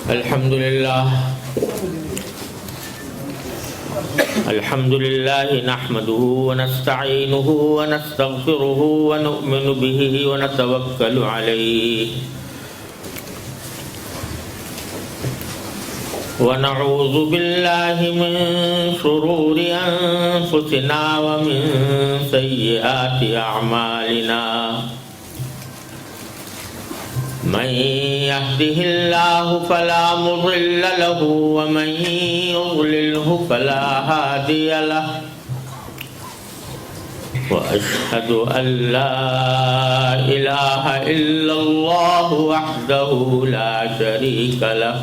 الحمد لله نحمده ونستعينه ونستغفره ونؤمن به ونتوكل عليه ونعوذ بالله من شرور أنفسنا ومن سيئات أعمالنا من يهده الله فلا مضل له ومن يضلله فلا هادي له وأشهد أن لا إله إلا الله وحده لا شريك له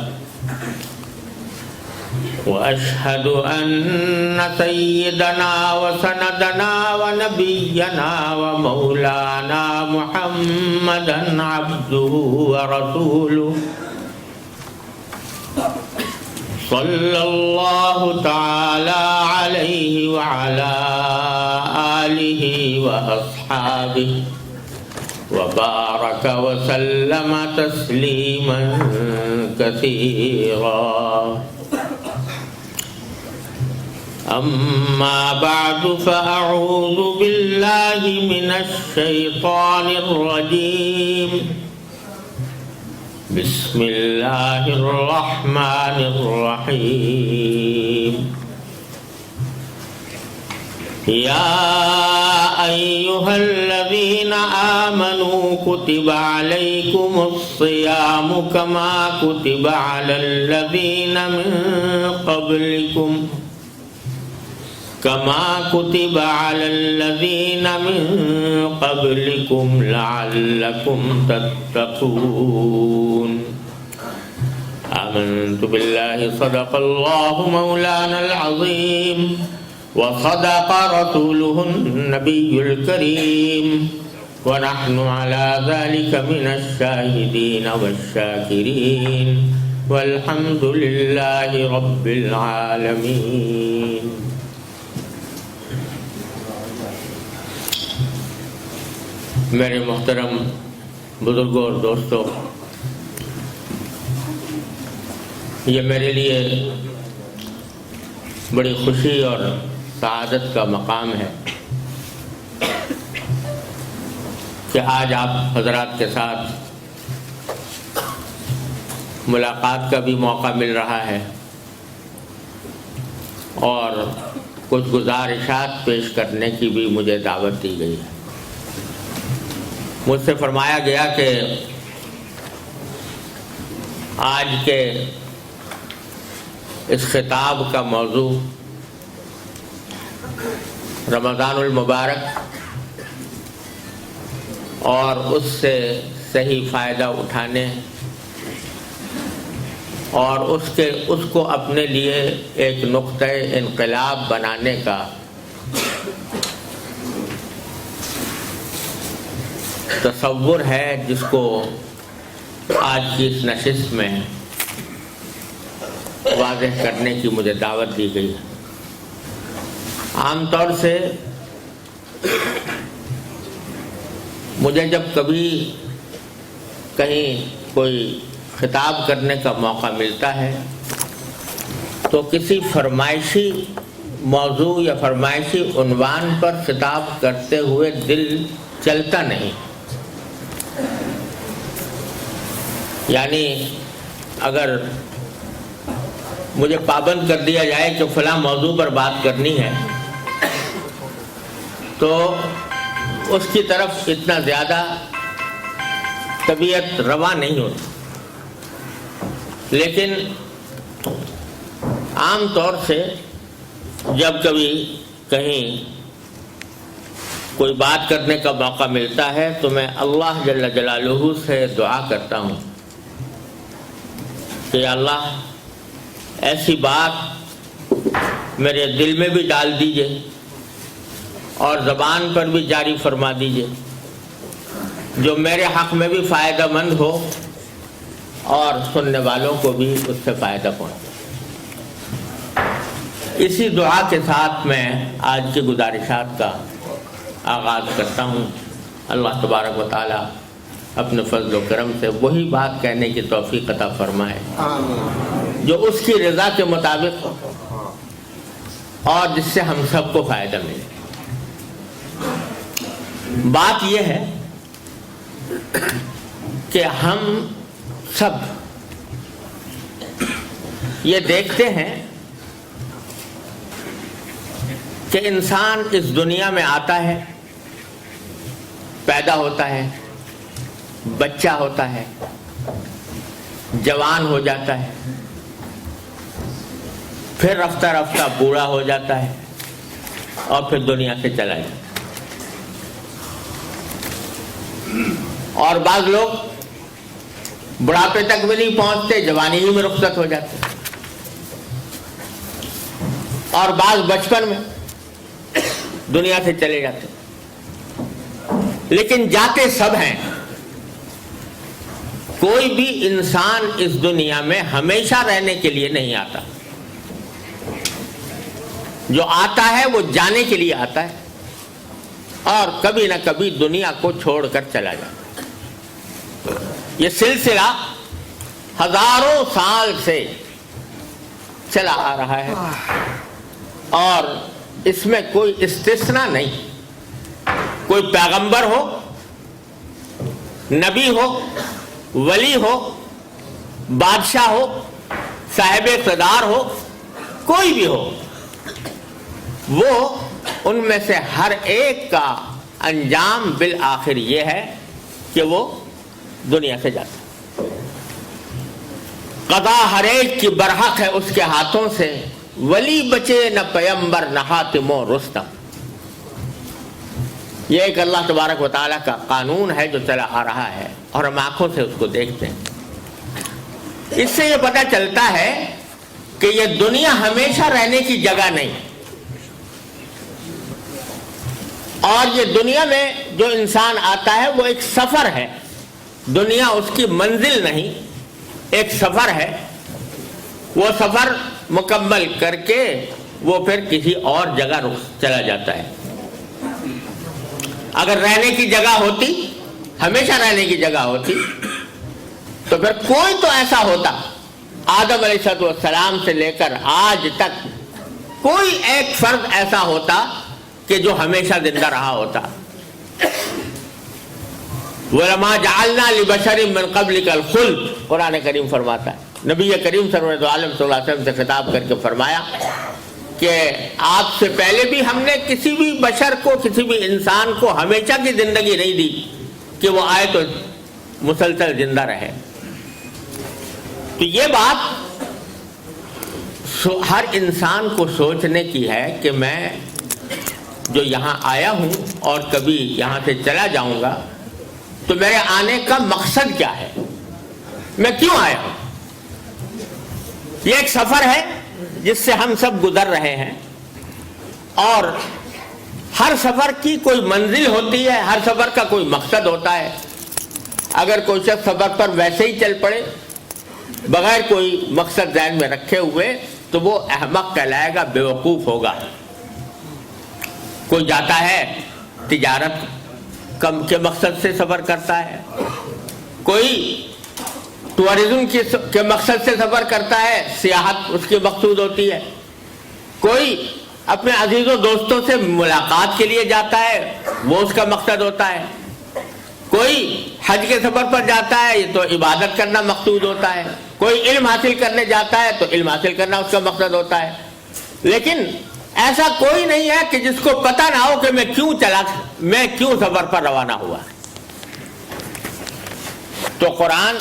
وأشهد أن سيدنا وسندنا ونبينا ومولانا محمدا عبده ورسوله صلى الله تعالى عليه وعلى آله وأصحابه وبارك وسلم تسليما كثيرا أما بعد فأعوذ بالله من الشيطان الرجيم بسم الله الرحمن الرحيم يا أيها الذين آمنوا كتب عليكم الصيام كما كتب على الذين من قبلكم لعلكم تتقون آمنت بالله صدق الله مولانا العظيم وصدق رسوله النبي الكريم ونحن على ذلك من الشاهدين والشاكرين والحمد لله رب العالمين. میرے محترم بزرگوں اور دوستوں، یہ میرے لیے بڑی خوشی اور سعادت کا مقام ہے کہ آج آپ حضرات کے ساتھ ملاقات کا بھی موقع مل رہا ہے اور کچھ گزارشات پیش کرنے کی بھی مجھے دعوت دی گئی ہے۔ مجھ سے فرمایا گیا کہ آج کے اس خطاب کا موضوع رمضان المبارک اور اس سے صحیح فائدہ اٹھانے اور اس کو اپنے لیے ایک نقطۂ انقلاب بنانے کا تصور ہے، جس کو آج کی اس نشست میں واضح کرنے کی مجھے دعوت دی گئی ہے۔ عام طور سے مجھے جب کبھی کہیں کوئی خطاب کرنے کا موقع ملتا ہے تو کسی فرمائشی موضوع یا فرمائشی عنوان پر خطاب کرتے ہوئے دل چلتا نہیں، یعنی اگر مجھے پابند کر دیا جائے کہ فلاں موضوع پر بات کرنی ہے تو اس کی طرف اتنا زیادہ طبیعت رواں نہیں ہوتی، لیکن عام طور سے جب کبھی کہیں کوئی بات کرنے کا موقع ملتا ہے تو میں اللہ جل جلالہ سے دعا کرتا ہوں کہ اللہ ایسی بات میرے دل میں بھی ڈال دیجئے اور زبان پر بھی جاری فرما دیجئے جو میرے حق میں بھی فائدہ مند ہو اور سننے والوں کو بھی اس سے فائدہ پہنچے۔ اسی دعا کے ساتھ میں آج کی گزارشات کا آغاز کرتا ہوں۔ اللہ تبارک و تعالی اپنے فضل و کرم سے وہی بات کہنے کی توفیق عطا فرمائے جو اس کی رضا کے مطابق ہو اور جس سے ہم سب کو فائدہ ملے۔ بات یہ ہے کہ ہم سب یہ دیکھتے ہیں کہ انسان اس دنیا میں آتا ہے، پیدا ہوتا ہے، بچہ ہوتا ہے، جوان ہو جاتا ہے، پھر رفتہ رفتہ بوڑھا ہو جاتا ہے اور پھر دنیا سے چلا جاتا ہے۔ اور بعض لوگ بڑھاپے تک بھی نہیں پہنچتے، جوانی ہی میں رخصت ہو جاتے، اور بعض بچپن میں دنیا سے چلے جاتے، لیکن جاتے سب ہیں۔ کوئی بھی انسان اس دنیا میں ہمیشہ رہنے کے لیے نہیں آتا، جو آتا ہے وہ جانے کے لیے آتا ہے اور کبھی نہ کبھی دنیا کو چھوڑ کر چلا جاتا ہے۔ یہ سلسلہ ہزاروں سال سے چلا آ رہا ہے اور اس میں کوئی استثناء نہیں۔ کوئی پیغمبر ہو، نبی ہو، ولی ہو، بادشاہ ہو، صاحب اقتدار ہو، کوئی بھی ہو، وہ ان میں سے ہر ایک کا انجام بالآخر یہ ہے کہ وہ دنیا سے جاتا ہے۔ قضا ہر ایک کی برحق ہے اس کے ہاتھوں سے، ولی بچے نہ پیمبر نہ حاتم و رستم۔ یہ ایک اللہ تبارک و تعالیٰ کا قانون ہے جو چلا آ رہا ہے اور ہم آنکھوں سے اس کو دیکھتے ہیں۔ اس سے یہ پتہ چلتا ہے کہ یہ دنیا ہمیشہ رہنے کی جگہ نہیں، اور یہ دنیا میں جو انسان آتا ہے وہ ایک سفر ہے۔ دنیا اس کی منزل نہیں، ایک سفر ہے۔ وہ سفر مکمل کر کے وہ پھر کسی اور جگہ چلا جاتا ہے۔ اگر رہنے کی جگہ ہوتی، ہمیشہ رہنے کی جگہ ہوتی، تو پھر کوئی تو ایسا ہوتا، آدم علیہ السلام سے لے کر آج تک کوئی ایک فرد ایسا ہوتا کہ جو ہمیشہ زندہ رہا ہوتا۔ وَلَمَا جَعَلْنَا لِبَشَرٍ مِّن قَبْلِكَ الْخُلْدَ، قرآن کریم فرماتا ہے۔ نبی کریم سرور عالم صلی اللہ علیہ وسلم سے خطاب کر کے فرمایا کہ آپ سے پہلے بھی ہم نے کسی بھی بشر کو، کسی بھی انسان کو ہمیشہ کی زندگی نہیں دی کہ وہ آئے تو مسلسل زندہ رہے۔ تو یہ بات ہر انسان کو سوچنے کی ہے کہ میں جو یہاں آیا ہوں اور کبھی یہاں سے چلا جاؤں گا، تو میرے آنے کا مقصد کیا ہے، میں کیوں آیا ہوں۔ یہ ایک سفر ہے جس سے ہم سب گزر رہے ہیں، اور ہر سفر کی کوئی منزل ہوتی ہے، ہر سفر کا کوئی مقصد ہوتا ہے۔ اگر کوئی شخص سفر پر ویسے ہی چل پڑے بغیر کوئی مقصد ذہن میں رکھے ہوئے تو وہ احمق کہلائے گا، بیوقوف ہوگا۔ کوئی جاتا ہے تجارت کے مقصد سے سفر کرتا ہے، کوئی ٹورزم کے مقصد سے سفر کرتا ہے، سیاحت اس کی مقصود ہوتی ہے، کوئی اپنے عزیز و دوستوں سے ملاقات کے لیے جاتا ہے، وہ اس کا مقصد ہوتا ہے، کوئی حج کے سفر پر جاتا ہے، یہ تو عبادت کرنا مقصود ہوتا ہے، کوئی علم حاصل کرنے جاتا ہے تو علم حاصل کرنا اس کا مقصد ہوتا ہے۔ لیکن ایسا کوئی نہیں ہے کہ جس کو پتہ نہ ہو کہ میں کیوں سفر پر روانہ ہوا۔ تو قرآن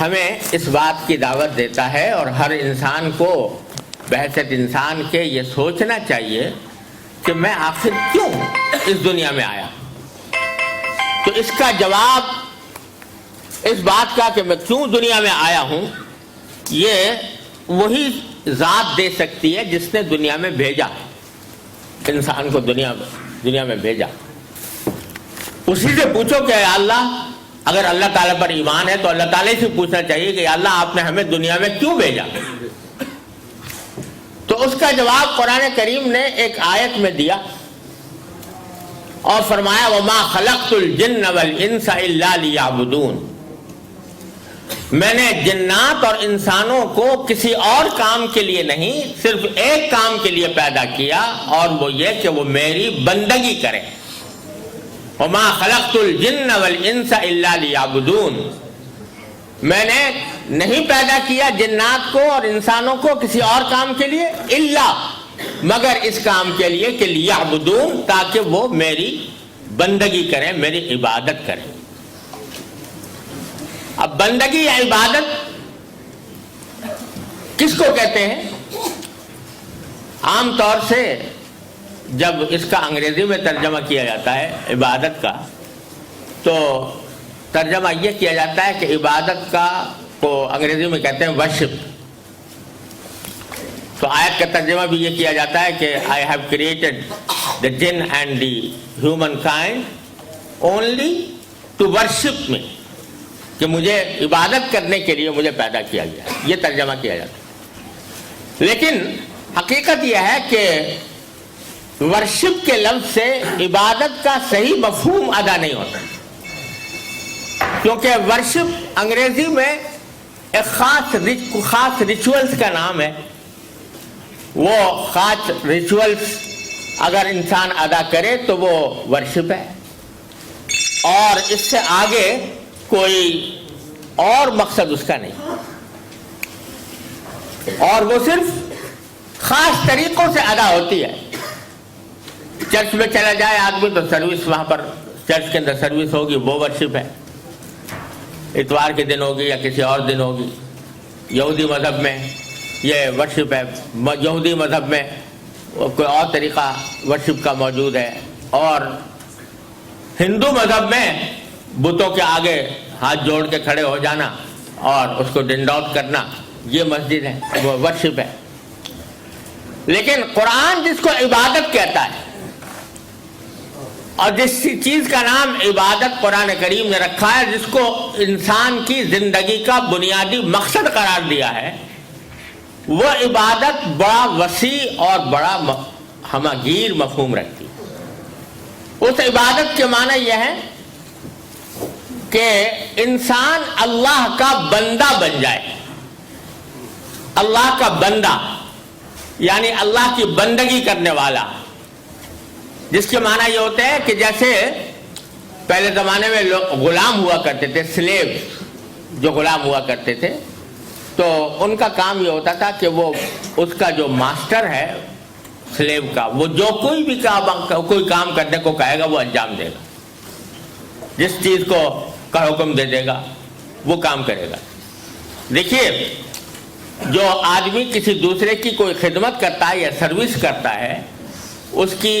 ہمیں اس بات کی دعوت دیتا ہے، اور ہر انسان کو بحیثیت انسان کے یہ سوچنا چاہیے کہ میں آخر کیوں اس دنیا میں آیا۔ تو اس کا جواب اس بات کا کہ میں کیوں دنیا میں آیا ہوں، یہ وہی ذات دے سکتی ہے جس نے دنیا میں بھیجا، انسان کو دنیا میں بھیجا۔ اسی سے پوچھو کہ یا اللہ، اگر اللہ تعالیٰ پر ایمان ہے تو اللہ تعالیٰ سے پوچھنا چاہیے کہ یا اللہ آپ نے ہمیں دنیا میں کیوں بھیجا۔ تو اس کا جواب قرآن کریم نے ایک آیت میں دیا، اور فرمایا وَمَا خَلَقْتُ الْجِنَّ وَالْإِنسَ إِلَّا لِيَعْبُدُونَ، میں نے جنات اور انسانوں کو کسی اور کام کے لیے نہیں، صرف ایک کام کے لیے پیدا کیا، اور وہ یہ کہ وہ میری بندگی کریں۔ وَمَا خَلَقْتُ الْجِنَّ وَالْإِنسَ إِلَّا لِيَعْبُدُونَ، میں نے نہیں پیدا کیا جنات کو اور انسانوں کو کسی اور کام کے لیے، الا مگر اس کام کے لیے کہ لیعبدون، تاکہ وہ میری بندگی کریں، میری عبادت کریں۔ اب بندگی یا عبادت کس کو کہتے ہیں؟ عام طور سے جب اس کا انگریزی میں ترجمہ کیا جاتا ہے عبادت کا، تو ترجمہ یہ کیا جاتا ہے کہ عبادت کا کو انگریزی میں کہتے ہیں ورشپ۔ تو آیت کا ترجمہ بھی یہ کیا جاتا ہے کہ I have created the jinn and the humankind only to worship me، کہ مجھے عبادت کرنے کے لیے مجھے پیدا کیا گیا، یہ ترجمہ کیا جاتا ہے۔ لیکن حقیقت یہ ہے کہ ورشپ کے لفظ سے عبادت کا صحیح مفہوم ادا نہیں ہوتا، کیونکہ ورشپ انگریزی میں ایک خاص ریچولز کا نام ہے۔ وہ خاص ریچولز اگر انسان ادا کرے تو وہ ورشپ ہے، اور اس سے آگے کوئی اور مقصد اس کا نہیں، اور وہ صرف خاص طریقوں سے ادا ہوتی ہے۔ چرچ میں چلا جائے آدمی تو سروس، وہاں پر چرچ کے اندر سروس ہوگی، وہ ورشپ ہے۔ اتوار کے دن ہوگی یا کسی اور دن ہوگی۔ یہودی مذہب میں یہ ورشپ ہے، یہودی مذہب میں کوئی اور طریقہ ورشپ کا موجود ہے، اور ہندو مذہب میں بتوں کے آگے ہاتھ جوڑ کے کھڑے ہو جانا اور اس کو ڈنڈ آؤٹ کرنا، یہ مسجد ہے، وہ ورشپ ہے۔ لیکن قرآن جس کو عبادت کہتا ہے، اور جس چیز کا نام عبادت قرآن کریم نے رکھا ہے، جس کو انسان کی زندگی کا بنیادی مقصد قرار دیا ہے، وہ عبادت بڑا وسیع اور بڑا ہمگیر مفہوم رکھتی ہے۔ اس عبادت کے معنی یہ ہے کہ انسان اللہ کا بندہ بن جائے۔ اللہ کا بندہ یعنی اللہ کی بندگی کرنے والا، جس کے معنی یہ ہوتے ہیں کہ جیسے پہلے زمانے میں لوگ غلام ہوا کرتے تھے، سلیو جو غلام ہوا کرتے تھے، تو ان کا کام یہ ہوتا تھا کہ وہ اس کا جو ماسٹر ہے سلیو کا، وہ جو کوئی کام کرنے کو کہے گا وہ انجام دے گا، جس چیز کو کا حکم دے دے گا وہ کام کرے گا۔ دیکھیے، جو آدمی کسی دوسرے کی کوئی خدمت کرتا ہے یا سروس کرتا ہے، اس کی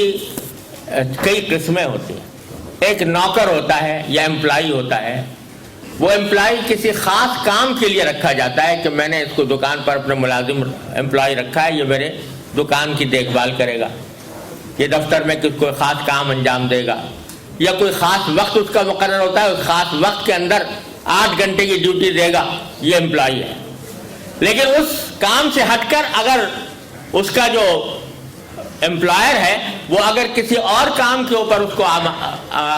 کئی قسمیں ہوتی ہیں۔ ایک نوکر ہوتا ہے یا امپلائی ہوتا ہے، وہ امپلائی کسی خاص کام کے لیے رکھا جاتا ہے کہ میں نے اس کو دکان پر اپنے ملازم امپلائی رکھا ہے، یہ میرے دکان کی دیکھ بھال کرے گا، یہ دفتر میں کوئی خاص کام انجام دے گا، یا کوئی خاص وقت اس کا مقرر ہوتا ہے، اس خاص وقت کے اندر 8 گھنٹے کی ڈیوٹی دے گا، یہ امپلائی ہے۔ لیکن اس کام سے ہٹ کر اگر اس کا جو امپلائر ہے وہ اگر کسی اور کام کے اوپر اس کو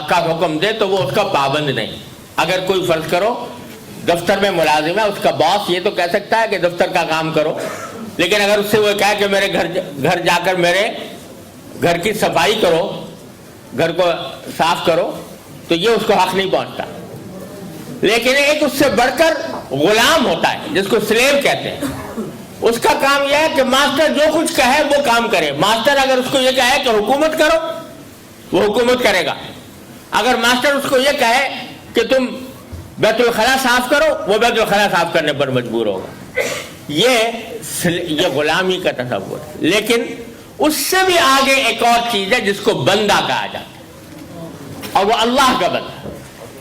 کا حکم دے تو وہ اس کا پابند نہیں۔ اگر کوئی فرض کرو دفتر میں ملازم ہے، اس کا باس یہ تو کہہ سکتا ہے کہ دفتر کا کام کرو، لیکن اگر اس سے وہ کہے کہ میرے گھر جا کر میرے گھر کی صفائی کرو، گھر کو صاف کرو، تو یہ اس کو حق نہیں پہنچتا۔ لیکن ایک اس سے بڑھ کر غلام ہوتا ہے جس کو سلیو کہتے ہیں، اس کا کام یہ ہے کہ ماسٹر جو کچھ کہے وہ کام کرے۔ ماسٹر اگر اس کو یہ کہے کہ حکومت کرو، وہ حکومت کرے گا۔ اگر ماسٹر اس کو یہ کہے کہ تم بیت الخلا صاف کرو، وہ بیت الخلا صاف کرنے پر مجبور ہوگا۔ یہ غلامی کا تصور ہے۔ لیکن اس سے بھی آگے ایک اور چیز ہے جس کو بندہ کہا جاتا ہے، اور وہ اللہ کا بندہ،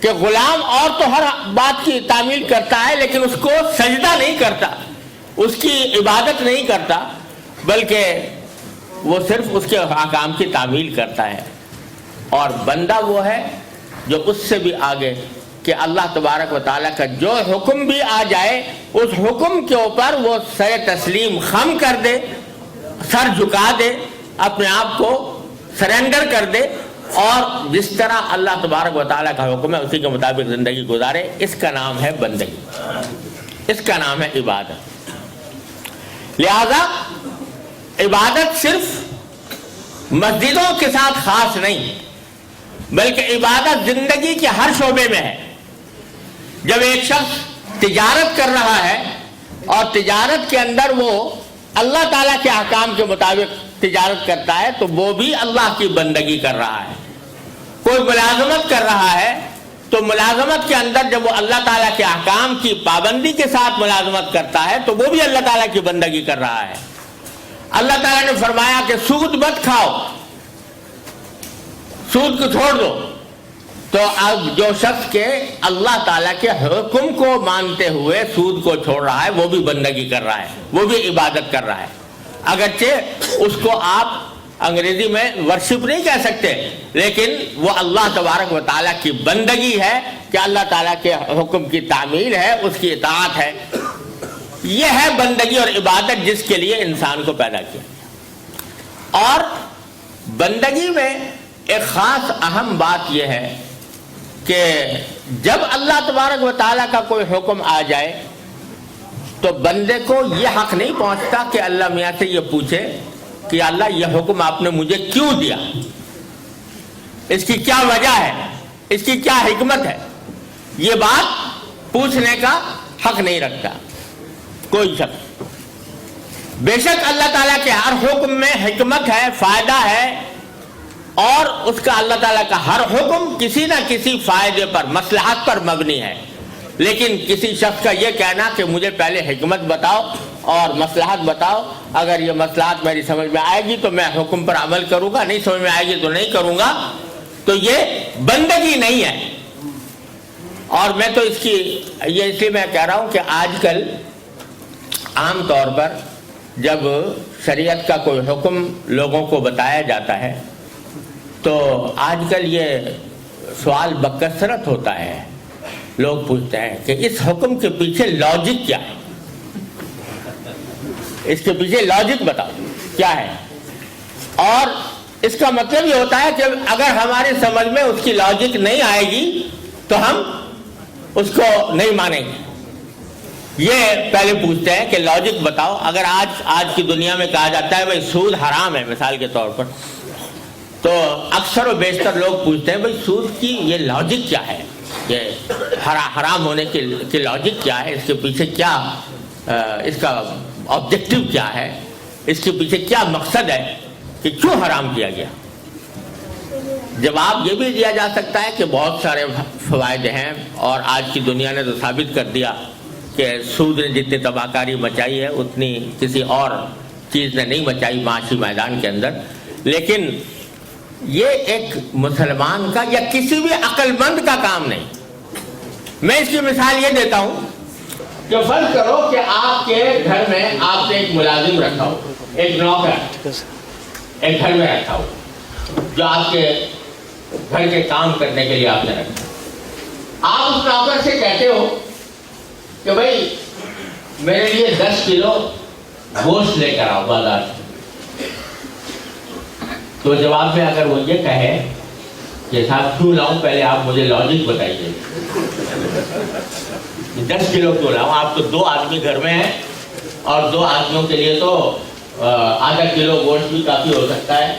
کہ غلام اور تو ہر بات کی تعمیل کرتا ہے لیکن اس کو سجدہ نہیں کرتا، اس کی عبادت نہیں کرتا، بلکہ وہ صرف اس کے احکام کی تعمیل کرتا ہے۔ اور بندہ وہ ہے جو اس سے بھی آگے کہ اللہ تبارک و تعالیٰ کا جو حکم بھی آ جائے، اس حکم کے اوپر وہ سر تسلیم خم کر دے، سر جھکا دے، اپنے آپ کو سرنڈر کر دے، اور جس طرح اللہ تبارک و تعالیٰ کا حکم ہے اسی کے مطابق زندگی گزارے، اس کا نام ہے بندگی، اس کا نام ہے عبادت۔ لہذا عبادت صرف مسجدوں کے ساتھ خاص نہیں، بلکہ عبادت زندگی کے ہر شعبے میں ہے۔ جب ایک شخص تجارت کر رہا ہے اور تجارت کے اندر وہ اللہ تعالیٰ کے احکام کے مطابق تجارت کرتا ہے تو وہ بھی اللہ کی بندگی کر رہا ہے۔ کوئی ملازمت کر رہا ہے تو ملازمت کے اندر جب وہ اللہ تعالیٰ کے احکام کی پابندی کے ساتھ ملازمت کرتا ہے تو وہ بھی اللہ تعالیٰ کی بندگی کر رہا ہے۔ اللہ تعالیٰ نے فرمایا کہ سود مت کھاؤ، سود کو چھوڑ دو، تو اب جو شخص کے اللہ تعالیٰ کے حکم کو مانتے ہوئے سود کو چھوڑ رہا ہے وہ بھی بندگی کر رہا ہے، وہ بھی عبادت کر رہا ہے۔ اگرچہ اس کو آپ انگریزی میں ورشپ نہیں کہہ سکتے، لیکن وہ اللہ تبارک و تعالیٰ کی بندگی ہے کہ اللہ تعالیٰ کے حکم کی تعمیل ہے، اس کی اطاعت ہے۔ یہ ہے بندگی اور عبادت جس کے لیے انسان کو پیدا کیا۔ اور بندگی میں ایک خاص اہم بات یہ ہے کہ جب اللہ تبارک و تعالیٰ کا کوئی حکم آ جائے تو بندے کو یہ حق نہیں پہنچتا کہ اللہ میاں سے یہ پوچھے کہ اللہ یہ حکم آپ نے مجھے کیوں دیا، اس کی کیا وجہ ہے، اس کی کیا حکمت ہے۔ یہ بات پوچھنے کا حق نہیں رکھتا کوئی شخص۔ بے شک اللہ تعالیٰ کے ہر حکم میں حکمت ہے، فائدہ ہے، اور اس کا اللہ تعالیٰ کا ہر حکم کسی نہ کسی فائدے پر، مصلحت پر مبنی ہے۔ لیکن کسی شخص کا یہ کہنا کہ مجھے پہلے حکمت بتاؤ اور مصلحت بتاؤ، اگر یہ مصلحت میری سمجھ میں آئے گی تو میں حکم پر عمل کروں گا، نہیں سمجھ میں آئے گی تو نہیں کروں گا، تو یہ بندگی نہیں ہے۔ اور میں تو یہ اس لیے میں کہہ رہا ہوں کہ آج کل عام طور پر جب شریعت کا کوئی حکم لوگوں کو بتایا جاتا ہے تو آج کل یہ سوال بکثرت ہوتا ہے، لوگ پوچھتے ہیں کہ اس حکم کے پیچھے لاجک کیا ہے، اس کے پیچھے لاجک بتاؤ کیا ہے۔ اور اس کا مطلب یہ ہوتا ہے کہ اگر ہماری سمجھ میں اس کی لاجک نہیں آئے گی تو ہم اس کو نہیں مانیں گے۔ یہ پہلے پوچھتے ہیں کہ لاجک بتاؤ۔ اگر آج کی دنیا میں کہا جاتا ہے بھائی سود حرام ہے مثال کے طور پر، تو اکثر و بیشتر لوگ پوچھتے ہیں بھائی سود کی یہ لاجک کیا ہے، یہ حرام ہونے کی لاجک کیا ہے، اس کے پیچھے کیا، اس کا آبجیکٹو کیا ہے، اس کے پیچھے کیا مقصد ہے کہ کیوں حرام کیا گیا۔ جواب یہ بھی دیا جا سکتا ہے کہ بہت سارے فوائد ہیں، اور آج کی دنیا نے تو ثابت کر دیا کہ سود نے جتنی تباہ کاری مچائی ہے اتنی کسی اور چیز نے نہیں مچائی معاشی میدان کے اندر۔ لیکن یہ ایک مسلمان کا یا کسی بھی عقل مند کا کام نہیں۔ میں اس کی مثال یہ دیتا ہوں کہ فرض کرو کہ آپ کے گھر میں آپ نے ایک ملازم رکھا ہو، ایک نوکر ایک گھر میں رکھا ہو جو آپ کے گھر کے کام کرنے کے لیے آپ نے رکھا۔ آپ اس نوکر سے کہتے ہو کہ بھائی میرے لیے 10 کلو گوشت لے کر آؤ بازار سے، تو جواب میں اگر وہ یہ کہے کہ صاحب کیوں لاؤں، پہلے آپ مجھے لاجک بتائیے، 10 کلو کیوں لاؤں؟ آپ تو 2 آدمی گھر میں ہیں اور 2 آدمیوں کے لیے تو آدھا کلو گوشت بھی کافی ہو سکتا ہے،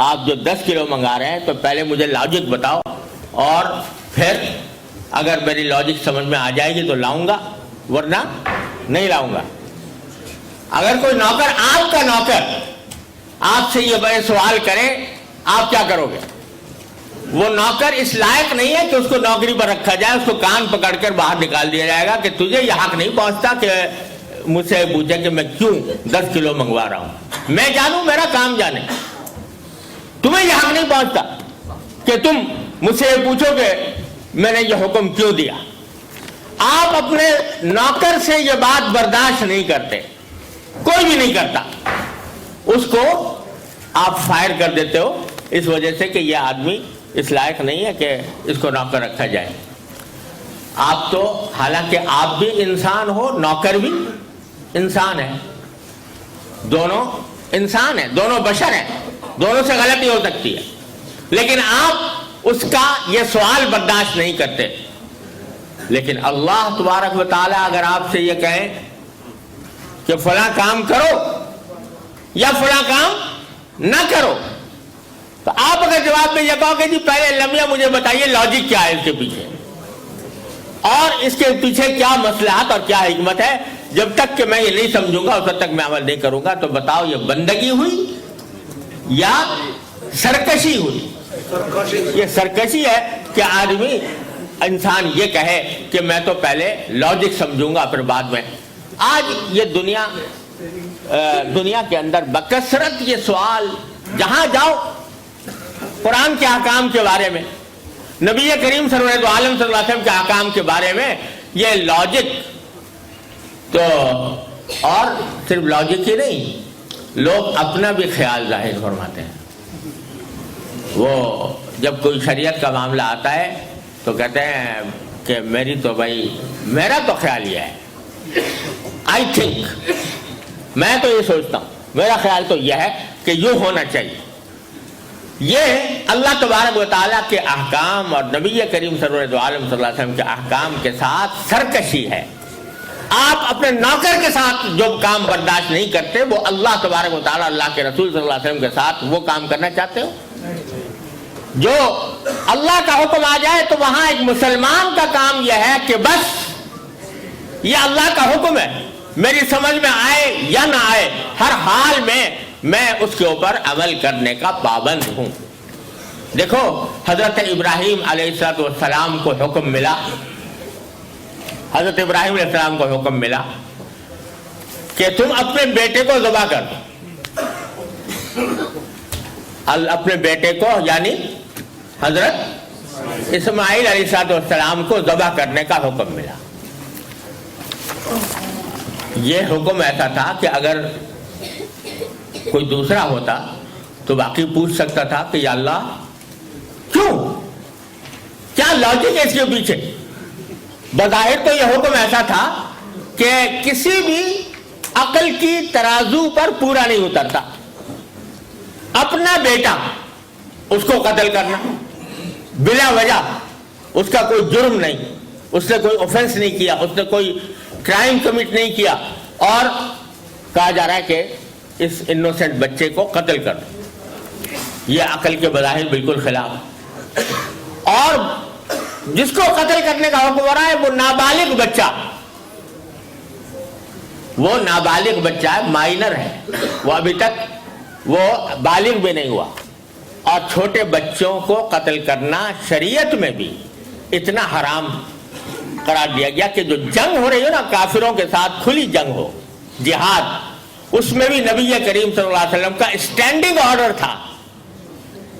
آپ جو 10 کلو منگا رہے ہیں تو پہلے مجھے لاجک بتاؤ، اور پھر اگر میری لاجک سمجھ میں آ جائے گی تو لاؤں گا، ورنہ نہیں لاؤں گا۔ اگر کوئی نوکر، آپ کا نوکر آپ سے یہ بڑے سوال کرے، آپ کیا کرو گے؟ وہ نوکر اس لائق نہیں ہے کہ اس کو نوکری پر رکھا جائے، اس کو کان پکڑ کر باہر نکال دیا جائے گا کہ تجھے یہ حق نہیں پہنچتا کہ مجھ سے پوچھے کہ میں کیوں 10 کلو منگوا رہا ہوں، میں جانوں، میرا کام جانے، تمہیں یہ حق نہیں پہنچتا کہ تم مجھ سے یہ پوچھو کہ میں نے یہ حکم کیوں دیا۔ آپ اپنے نوکر سے یہ بات برداشت نہیں کرتے، کوئی بھی نہیں کرتا، اس کو آپ فائر کر دیتے ہو اس وجہ سے کہ یہ آدمی اس لائق نہیں ہے کہ اس کو نوکر رکھا جائے۔ آپ تو حالانکہ آپ بھی انسان ہو، نوکر بھی انسان ہے، دونوں انسان ہیں، دونوں بشر ہیں، دونوں سے غلطی ہو سکتی ہے، لیکن آپ اس کا یہ سوال برداشت نہیں کرتے. لیکن اللہ تبارک و تعالیٰ اگر آپ سے یہ کہیں کہ فلاں کام کرو یا فلاں کام نہ کرو، تو آپ اگر جواب میں یہ کہو کہ جی پہلے لمحہ مجھے بتائیے لاجک کیا ہے اس کے پیچھے، اور اس کے پیچھے کیا مصلحت اور کیا حکمت ہے، جب تک کہ میں یہ نہیں سمجھوں گا اس وقت تک میں عمل نہیں کروں گا، تو بتاؤ یہ بندگی ہوئی یا سرکشی ہوئی؟ یہ سرکشی ہے کہ آدمی انسان یہ کہے کہ میں تو پہلے لاجک سمجھوں گا پھر بعد میں. آج یہ دنیا کے اندر بکثرت یہ سوال، جہاں جاؤ قرآن کے احکام کے بارے میں، نبی کریم صلی اللہ علیہ وسلم کے احکام کے بارے میں یہ لاجک، تو اور صرف لاجک ہی نہیں، لوگ اپنا بھی خیال ظاہر فرماتے ہیں. وہ جب کوئی شریعت کا معاملہ آتا ہے تو کہتے ہیں کہ میرا تو خیال یہ ہے، آئی تھنک، میں تو یہ سوچتا ہوں، میرا خیال تو یہ ہے کہ یوں ہونا چاہیے. یہ اللہ تبارک و تعالیٰ کے احکام اور نبی کریم صلی اللہ علیہ وسلم کے احکام کے ساتھ سرکشی ہے. آپ اپنے نوکر کے ساتھ جو کام برداشت نہیں کرتے، وہ اللہ تبارک و تعالیٰ، اللہ کے رسول صلی اللہ علیہ وسلم کے ساتھ وہ کام کرنا چاہتے ہو. جو اللہ کا حکم آ جائے تو وہاں ایک مسلمان کا کام یہ ہے کہ بس یہ اللہ کا حکم ہے، میری سمجھ میں آئے یا نہ آئے، ہر حال میں اس کے اوپر عمل کرنے کا پابند ہوں. دیکھو حضرت ابراہیم علیہ السلام کو حکم ملا، حضرت ابراہیم علیہ السلام کو حکم ملا کہ تم اپنے بیٹے کو ذبح کر دو. اپنے بیٹے کو یعنی حضرت اسماعیل علیہ السلام کو ذبح کرنے کا حکم ملا. یہ حکم ایسا تھا کہ اگر کوئی دوسرا ہوتا تو باقی پوچھ سکتا تھا کہ یا اللہ کیوں، کیا لاجک ہے اس کے پیچھے. بظاہر تو یہ حکم ایسا تھا کہ کسی بھی عقل کی ترازو پر پورا نہیں اترتا. اپنا بیٹا اس کو قتل کرنا بلا وجہ، اس کا کوئی جرم نہیں، اس نے کوئی اوفنس نہیں کیا، اس نے کوئی کرائم کمٹ نہیں کیا، اور کہا جا رہا ہے کہ اس انوسنٹ بچے کو قتل کر دو. یہ عقل کے بظاہر بالکل خلاف. اور جس کو قتل کرنے کا حکم ہو رہا ہے وہ نابالغ بچہ، وہ نابالغ بچہ ہے، مائنر ہے، وہ ابھی تک وہ بالغ بھی نہیں ہوا. اور چھوٹے بچوں کو قتل کرنا شریعت میں بھی اتنا حرام قرار دیا گیا کہ جو جنگ ہو رہی ہو نا کافروں کے ساتھ، کھلی جنگ ہو، جہاد، اس میں بھی نبی کریم صلی اللہ علیہ وسلم کا اسٹینڈنگ آرڈر تھا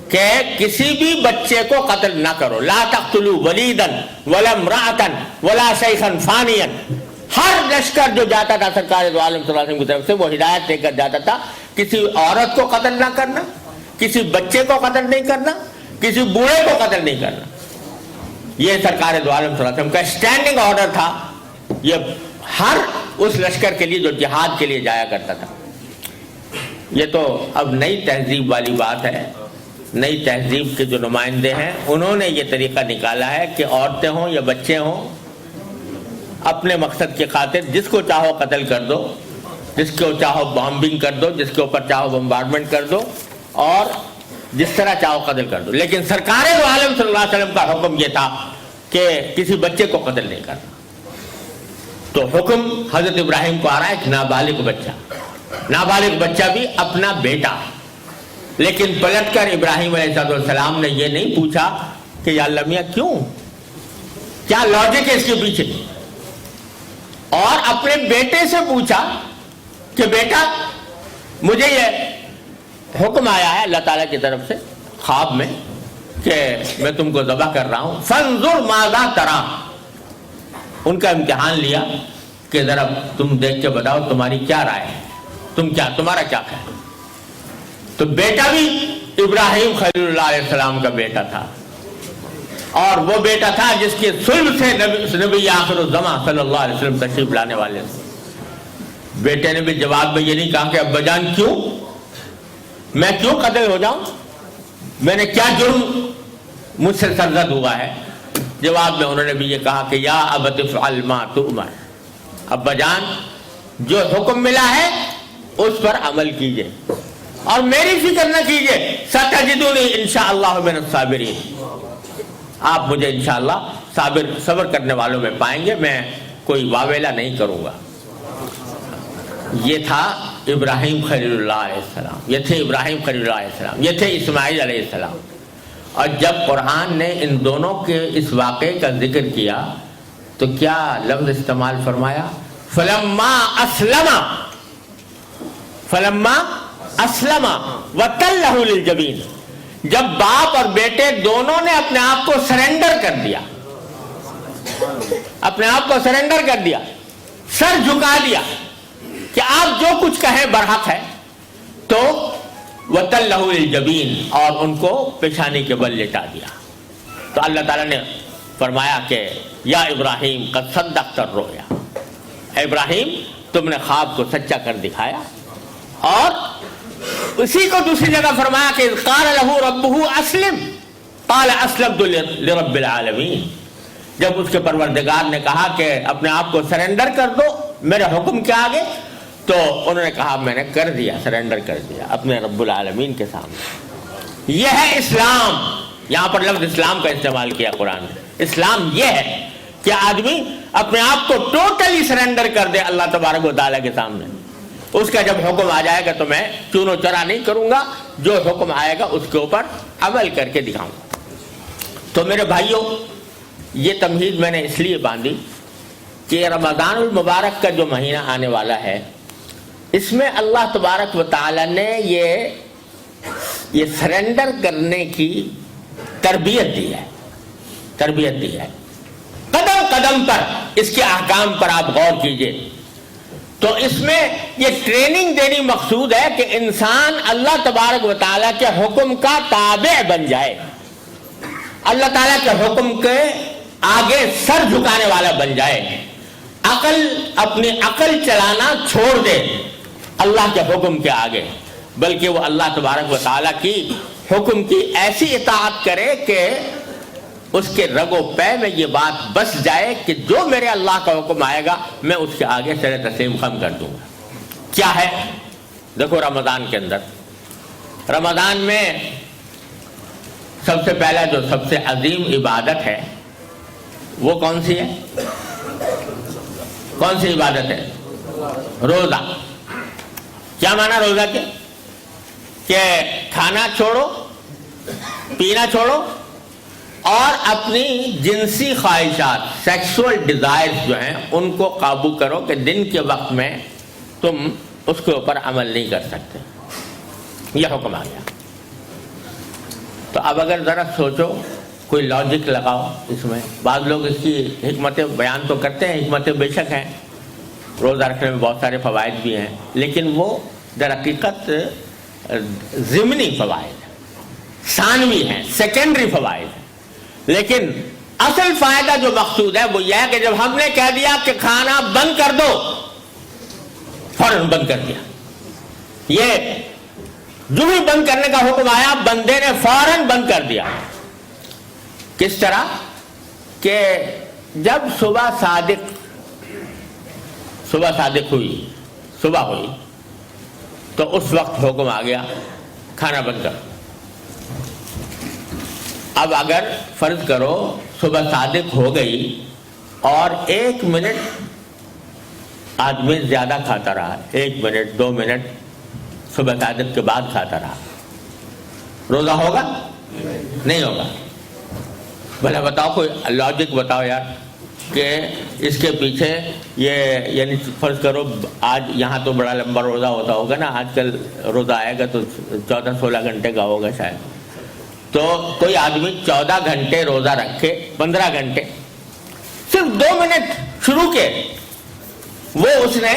کہ کسی بھی بچے کو قتل نہ کرو. لا تقتلوا ولیدا ولا امرأة ولا شیخا فانیا. ہر لشکر جو جاتا تھا سرکار دو عالم صلی اللہ علیہ وسلم کی طرف سے وہ ہدایت لے کر جاتا تھا، کسی عورت کو قتل نہ کرنا، کسی بچے کو قتل نہیں کرنا، کسی بوڑھے کو قتل نہیں کرنا. یہ سرکار دو عالم صلی اللہ علیہ وسلم کا اسٹینڈنگ آرڈر تھا. یہ ہر اس لشکر کے لیے جو جہاد کے لیے جایا کرتا تھا. یہ تو اب نئی تہذیب والی بات ہے. نئی تہذیب کے جو نمائندے ہیں انہوں نے یہ طریقہ نکالا ہے کہ عورتیں ہوں یا بچے ہوں، اپنے مقصد کی خاطر جس کو چاہو قتل کر دو، جس کو چاہو بامبنگ کر دو، جس کے اوپر چاہو بمبارڈمنٹ کر دو، اور جس طرح چاہو قتل کر دو. لیکن سرکار دو عالم صلی اللہ علیہ وسلم کا حکم یہ تھا کہ کسی بچے کو قتل نہیں کرنا. تو حکم حضرت ابراہیم کو آ رہا ہے کہ نابالغ بچہ بھی اپنا بیٹا. لیکن پلٹ کر ابراہیم علیہ السلام نے یہ نہیں پوچھا کہ یا اللہ میاں کیوں، کیا لاجک ہے اس کے پیچھے، اور اپنے بیٹے سے پوچھا کہ بیٹا مجھے یہ حکم آیا ہے اللہ تعالیٰ کی طرف سے خواب میں کہ میں تم کو ذبح کر رہا ہوں، فانظر ماذا ترى. ان کا امتحان لیا کہ ذرا تم دیکھ کے بتاؤ تمہاری کیا رائے ہے، تمہارا کیا خیال. تو بیٹا بھی ابراہیم خلیل اللہ علیہ السلام کا بیٹا تھا، اور وہ بیٹا تھا جس کے صلب سے نبی آخر الزمان صلی اللہ علیہ وسلم تشریف لانے والے تھے. بیٹے نے بھی جواب میں یہ نہیں کہا کہ ابا جان کیوں، میں کیوں قتل ہو جاؤں، میں نے کیا جرم مجھ سے سرزد ہوا ہے۔ جواب میں انہوں نے بھی یہ کہا کہ یا ابت افعل ما تؤمر، ابا جان جو حکم ملا ہے اس پر عمل کیجئے اور میری فکر نہ کیجئے، ستجدونی انشاءاللہ من الصابرین، آپ مجھے انشاءاللہ صبر کرنے والوں میں پائیں گے، میں کوئی واویلا نہیں کروں گا۔ یہ تھا ابراہیم خلیل اللہ علیہ السلام، یہ تھے ابراہیم خلیل اللہ علیہ السلام، یہ تھے اسماعیل علیہ السلام۔ اور جب قرآن نے ان دونوں کے اس واقعے کا ذکر کیا تو کیا لفظ استعمال فرمایا؟ فلما اسلم وتلہ للجبین، جب باپ اور بیٹے دونوں نے اپنے آپ کو سرنڈر کر دیا، اپنے آپ کو سرنڈر کر دیا، سر جھکا دیا کہ آپ جو کچھ کہیں برحق ہے، تو وَتَلَّهُ لِلْجَبِينِ، اور ان کو پیشانی کے بل لٹا دیا۔ تو اللہ تعالیٰ نے فرمایا کہ یا ابراہیم قد صدقت الرؤیا، اے ابراہیم تم نے خواب کو سچا کر دکھایا۔ اور اسی کو دوسری جگہ فرمایا کہ قال له ربه اسلم قال اسلمت لرب العالمین، جب اس کے پروردگار نے کہا کہ اپنے آپ کو سرنڈر کر دو میرے حکم کے آگے، تو انہوں نے کہا میں نے کر دیا، سرنڈر کر دیا اپنے رب العالمین کے سامنے۔ یہ ہے اسلام، یہاں پر لفظ اسلام کا استعمال کیا قرآن نے۔ اسلام یہ ہے کہ آدمی اپنے آپ کو ٹوٹلی سرنڈر کر دے اللہ تبارک و تعالیٰ کے سامنے۔ اس کا جب حکم آ جائے گا تو میں چون و چرا نہیں کروں گا، جو حکم آئے گا اس کے اوپر عمل کر کے دکھاؤں گا۔ تو میرے بھائیوں، یہ تمہید میں نے اس لیے باندھی کہ رمضان المبارک کا جو مہینہ آنے والا ہے، اس میں اللہ تبارک و تعالیٰ نے یہ سرنڈر کرنے کی تربیت دی ہے، قدم قدم پر اس کے احکام پر آپ غور کیجئے۔ تو اس میں یہ ٹریننگ دینی مقصود ہے کہ انسان اللہ تبارک و تعالیٰ کے حکم کا تابع بن جائے، اللہ تعالیٰ کے حکم کے آگے سر جھکانے والا بن جائے، اپنی عقل چلانا چھوڑ دے اللہ کے حکم کے آگے، بلکہ وہ اللہ تبارک و تعالیٰ کی حکم کی ایسی اطاعت کرے کہ اس کے رگ و پے میں یہ بات بس جائے کہ جو میرے اللہ کا حکم آئے گا میں اس کے آگے سر تسلیم خم کر دوں گا۔ کیا ہے؟ دیکھو رمضان کے اندر، رمضان میں سب سے پہلا جو سب سے عظیم عبادت ہے وہ کون سی ہے؟ کون سی عبادت ہے؟ روزہ۔ کیا معنی روزہ کے؟ کہ کھانا چھوڑو، پینا چھوڑو اور اپنی جنسی خواہشات، سیکسول ڈیزائرز جو ہیں ان کو قابو کرو کہ دن کے وقت میں تم اس کے اوپر عمل نہیں کر سکتے۔ یہ حکم آ گیا۔ تو اب اگر ذرا سوچو، کوئی لاجک لگاؤ اس میں۔ بعض لوگ اس کی حکمتیں بیان تو کرتے ہیں، حکمتیں بے شک ہیں، روزہ رکھنے میں بہت سارے فوائد بھی ہیں، لیکن وہ در حقیقت ضمنی فوائد ہیں، ثانوی ہیں، سیکنڈری فوائد ہیں۔ لیکن اصل فائدہ جو مقصود ہے وہ یہ ہے کہ جب ہم نے کہہ دیا کہ کھانا بند کر دو، فوراً بند کر دیا۔ یہ جو بھی بند کرنے کا حکم آیا بندے نے فوراً بند کر دیا۔ کس طرح کہ جب صبح صادق ہوئی، صبح ہوئی تو اس وقت حکم آ گیا کھانا بند کرو۔ اب اگر فرض کرو صبح صادق ہو گئی اور 1 منٹ آدمی زیادہ کھاتا رہا، 1 منٹ 2 منٹ صبح صادق کے بعد کھاتا رہا، روزہ ہوگا؟ نہیں ہوگا۔ بھلا بتاؤ، کوئی لاجک بتاؤ یار کہ اس کے پیچھے یہ، یعنی فرض کرو آج یہاں تو بڑا لمبا روزہ ہوتا ہوگا نا، آج کل روزہ آئے گا تو 14-16 گھنٹے کا ہوگا شاید، تو کوئی آدمی 14 گھنٹے روزہ رکھے، 15 گھنٹے صرف 2 منٹ شروع کے وہ اس نے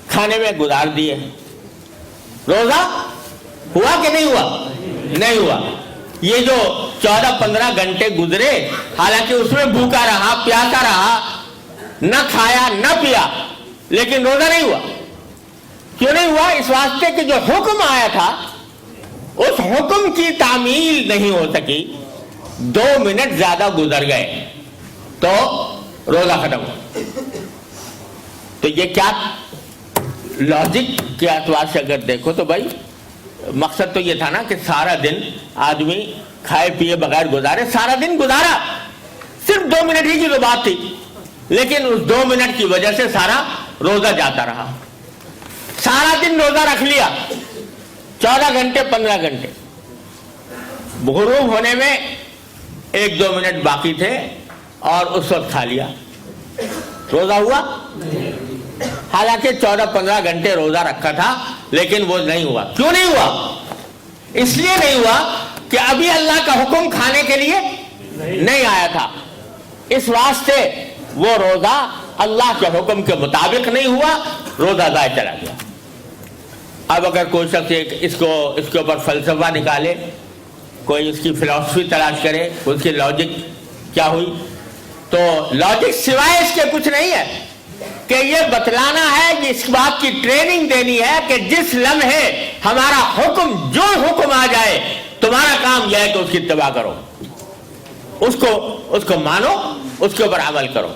کھانے میں گزار دیے، روزہ ہوا کہ نہیں ہوا؟ نہیں ہوا۔ یہ جو 14-15 گھنٹے گزرے، حالانکہ اس میں بھوکا رہا، پیاسا رہا، نہ کھایا نہ پیا، لیکن روزہ نہیں ہوا۔ کیوں نہیں ہوا؟ اس واسطے کہ جو حکم آیا تھا اس حکم کی تعمیل نہیں ہو سکی، 2 منٹ زیادہ گزر گئے تو روزہ ختم ہو. تو یہ کیا لاجک کے اعتبار سے اگر دیکھو تو بھائی مقصد تو یہ تھا نا کہ سارا دن آدمی کھائے پیے بغیر گزارے. سارا دن گزارا, صرف 2 منٹ ہی کی تو بات تھی, لیکن اس 2 منٹ کی وجہ سے سارا روزہ جاتا رہا. سارا دن روزہ رکھ لیا, 14 گھنٹے 15 گھنٹے, غروب ہونے میں 1-2 منٹ باقی تھے اور اس وقت کھا لیا, روزہ ہوا؟ حالانکہ 14-15 گھنٹے روزہ رکھا تھا, لیکن وہ نہیں ہوا. کیوں نہیں ہوا؟ اس لیے نہیں ہوا کہ ابھی اللہ کا حکم کھانے کے لیے نہیں آیا تھا, اس واسطے وہ روزہ اللہ کے حکم کے مطابق نہیں ہوا, روزہ ضائع چلا گیا. اب اگر کوئی شخص اس کے اوپر فلسفہ نکالے, کوئی اس کی فلسفی تلاش کرے, اس کی لاجک کیا ہوئی, تو لاجک سوائے اس کے کچھ نہیں ہے کہ یہ بتلانا ہے کہ اس بات کی ٹریننگ دینی ہے کہ جس لمحے ہمارا حکم, جو حکم آ جائے, تمہارا کام یہ ہے کہ اس کی اتباع کرو, اس کو مانو, اس کے اوپر عمل کرو.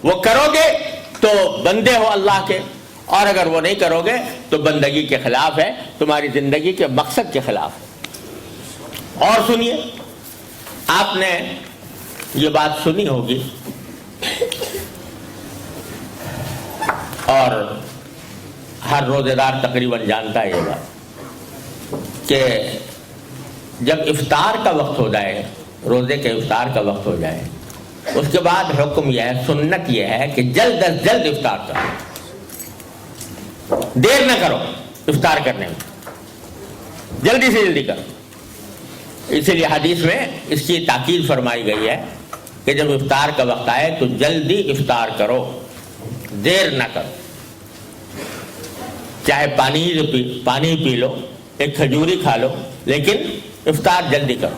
وہ کرو گے تو بندے ہو اللہ کے, اور اگر وہ نہیں کرو گے تو بندگی کے خلاف ہے, تمہاری زندگی کے مقصد کے خلاف ہے. اور سنیے, آپ نے یہ بات سنی ہوگی اور ہر روزے دار تقریباً جانتا ہے یہ بات کہ جب افطار کا وقت ہو جائے, روزے کے افطار کا وقت ہو جائے, اس کے بعد حکم یہ ہے, سنت یہ ہے کہ جلد از جلد افطار کرو, دیر نہ کرو افطار کرنے میں, جلدی سے جلدی کرو. اسی لیے حدیث میں اس کی تاکید فرمائی گئی ہے کہ جب افطار کا وقت آئے تو جلدی افطار کرو, دیر نہ کرو. چاہے پانی ہی پی لو, ایک کھجوری کھا لو, لیکن افطار جلدی کرو.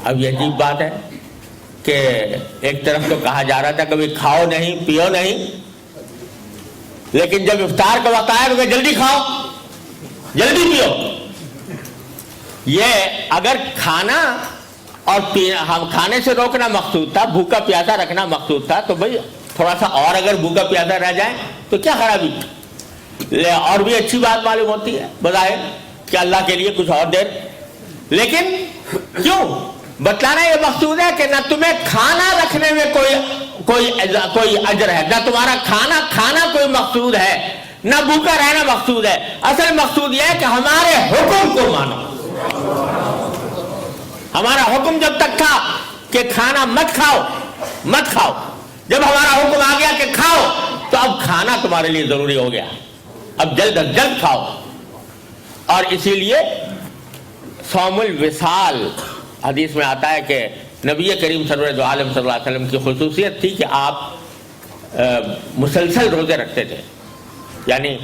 اب یہ عجیب بات ہے کہ ایک طرف تو کہا جا رہا تھا کبھی کھاؤ نہیں پیو نہیں, لیکن جب افطار کا وقت آیا تو کہ جلدی کھاؤ جلدی پیو. یہ اگر کھانا اور پینا, کھانے سے روکنا مقصود تھا, بھوکا پیاسا رکھنا مقصود تھا, تو بھائی تھوڑا سا اور اگر بھوکا پیاسا رہ جائے تو کیا خرابی, اور بھی اچھی بات معلوم ہوتی ہے بظاہر کہ اللہ کے لیے کچھ اور دیر. لیکن کیوں بتلانا یہ مقصود ہے کہ نہ تمہیں کھانا رکھنے میں کوئی اجر ہے, نہ تمہارا کھانا کوئی مقصود ہے, نہ بھوکا رہنا مقصود ہے. اصل مقصود یہ ہے کہ ہمارے حکم کو مانو. ہمارا حکم جب تک تھا کہ کھانا مت کھاؤ, جب ہمارا حکم آ گیا کہ کھاؤ, تو اب کھانا تمہارے لیے ضروری ہو گیا, اب جلد از جلد کھاؤ. اور اسی لیے صوم الوصال حدیث میں آتا ہے کہ نبی کریم سرور عالم صلی اللہ علیہ وسلم کی خصوصیت تھی کہ آپ مسلسل روزے رکھتے تھے, یعنی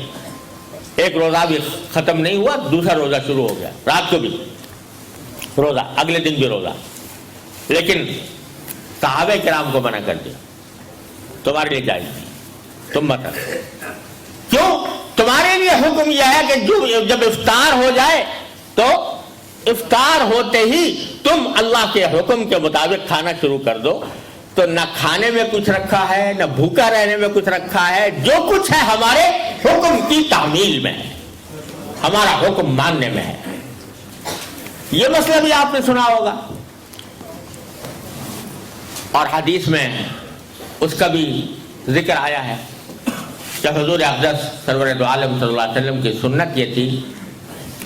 ایک روزہ بھی ختم نہیں ہوا دوسرا روزہ شروع ہو گیا, رات کو بھی روزہ, اگلے دن بھی روزہ. لیکن صحابہ کرام کو منع کر دیا, تمہارے لیے جائز نہیں, تم مت رکھو. کیوں؟ تمہارے لیے حکم یہ ہے کہ جب افطار ہو جائے تو افطار ہوتے ہی تم اللہ کے حکم کے مطابق کھانا شروع کر دو. تو نہ کھانے میں کچھ رکھا ہے, نہ بھوکا رہنے میں کچھ رکھا ہے, جو کچھ ہے ہمارے حکم کی تعمیل میں ہے, ہمارا حکم ماننے میں ہے. یہ مسئلہ بھی آپ نے سنا ہوگا, اور حدیث میں اس کا بھی ذکر آیا ہے کہ حضور اقدس سرور دو عالم صلی اللہ علیہ وسلم کی سنت یہ تھی,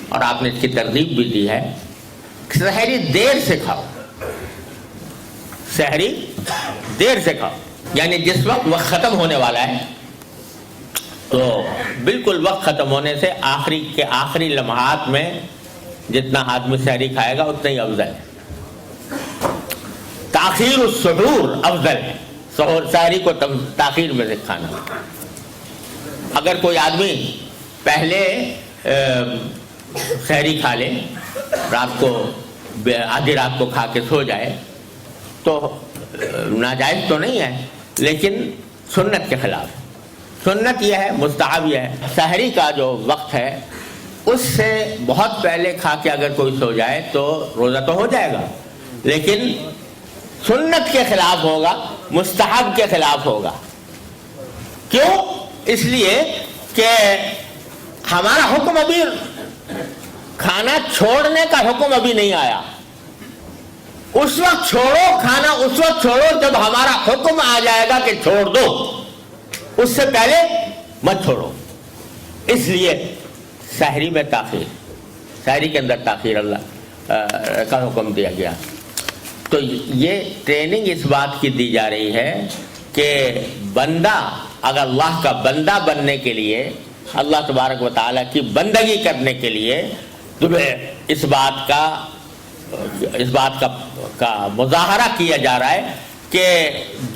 اور آپ نے اس کی ترغیب بھی دی ہے, سحری دیر سے کھاؤ, سحری دیر سے کھاؤ. یعنی جس وقت ختم ہونے والا ہے تو بالکل وقت ختم ہونے سے آخری لمحات میں جتنا آدمی سحری کھائے گا اتنا ہی افضل ہے. تاخیر السحور افضل ہے, سحری کو تاخیر میں سے کھانا. اگر کوئی آدمی پہلے سحری کھا لے, رات کو آدھی رات کو کھا کے سو جائے, تو ناجائز تو نہیں ہے, لیکن سنت کے خلاف. سنت یہ ہے, مستحب یہ ہے, سحری کا جو وقت ہے اس سے بہت پہلے کھا کے اگر کوئی سو جائے تو روزہ تو ہو جائے گا, لیکن سنت کے خلاف ہوگا، مستحب کے خلاف ہوگا۔ کیوں؟ اس لیے کہ ہمارا حکم ابھی کھانا چھوڑنے کا حکم ابھی نہیں آیا۔ اس وقت چھوڑو کھانا، اس وقت چھوڑو جب ہمارا حکم آ جائے گا کہ چھوڑ دو، اس سے پہلے مت چھوڑو۔ اس لیے سحری میں تاخیر، سحری کے اندر تاخیر اللہ کا حکم دیا گیا۔ تو یہ ٹریننگ اس بات کی دی جا رہی ہے کہ بندہ اگر اللہ کا بندہ بننے کے لیے، اللہ تبارک و تعالیٰ کی بندگی کرنے کے لیے تمہیں اس بات کا مظاہرہ کیا جا رہا ہے کہ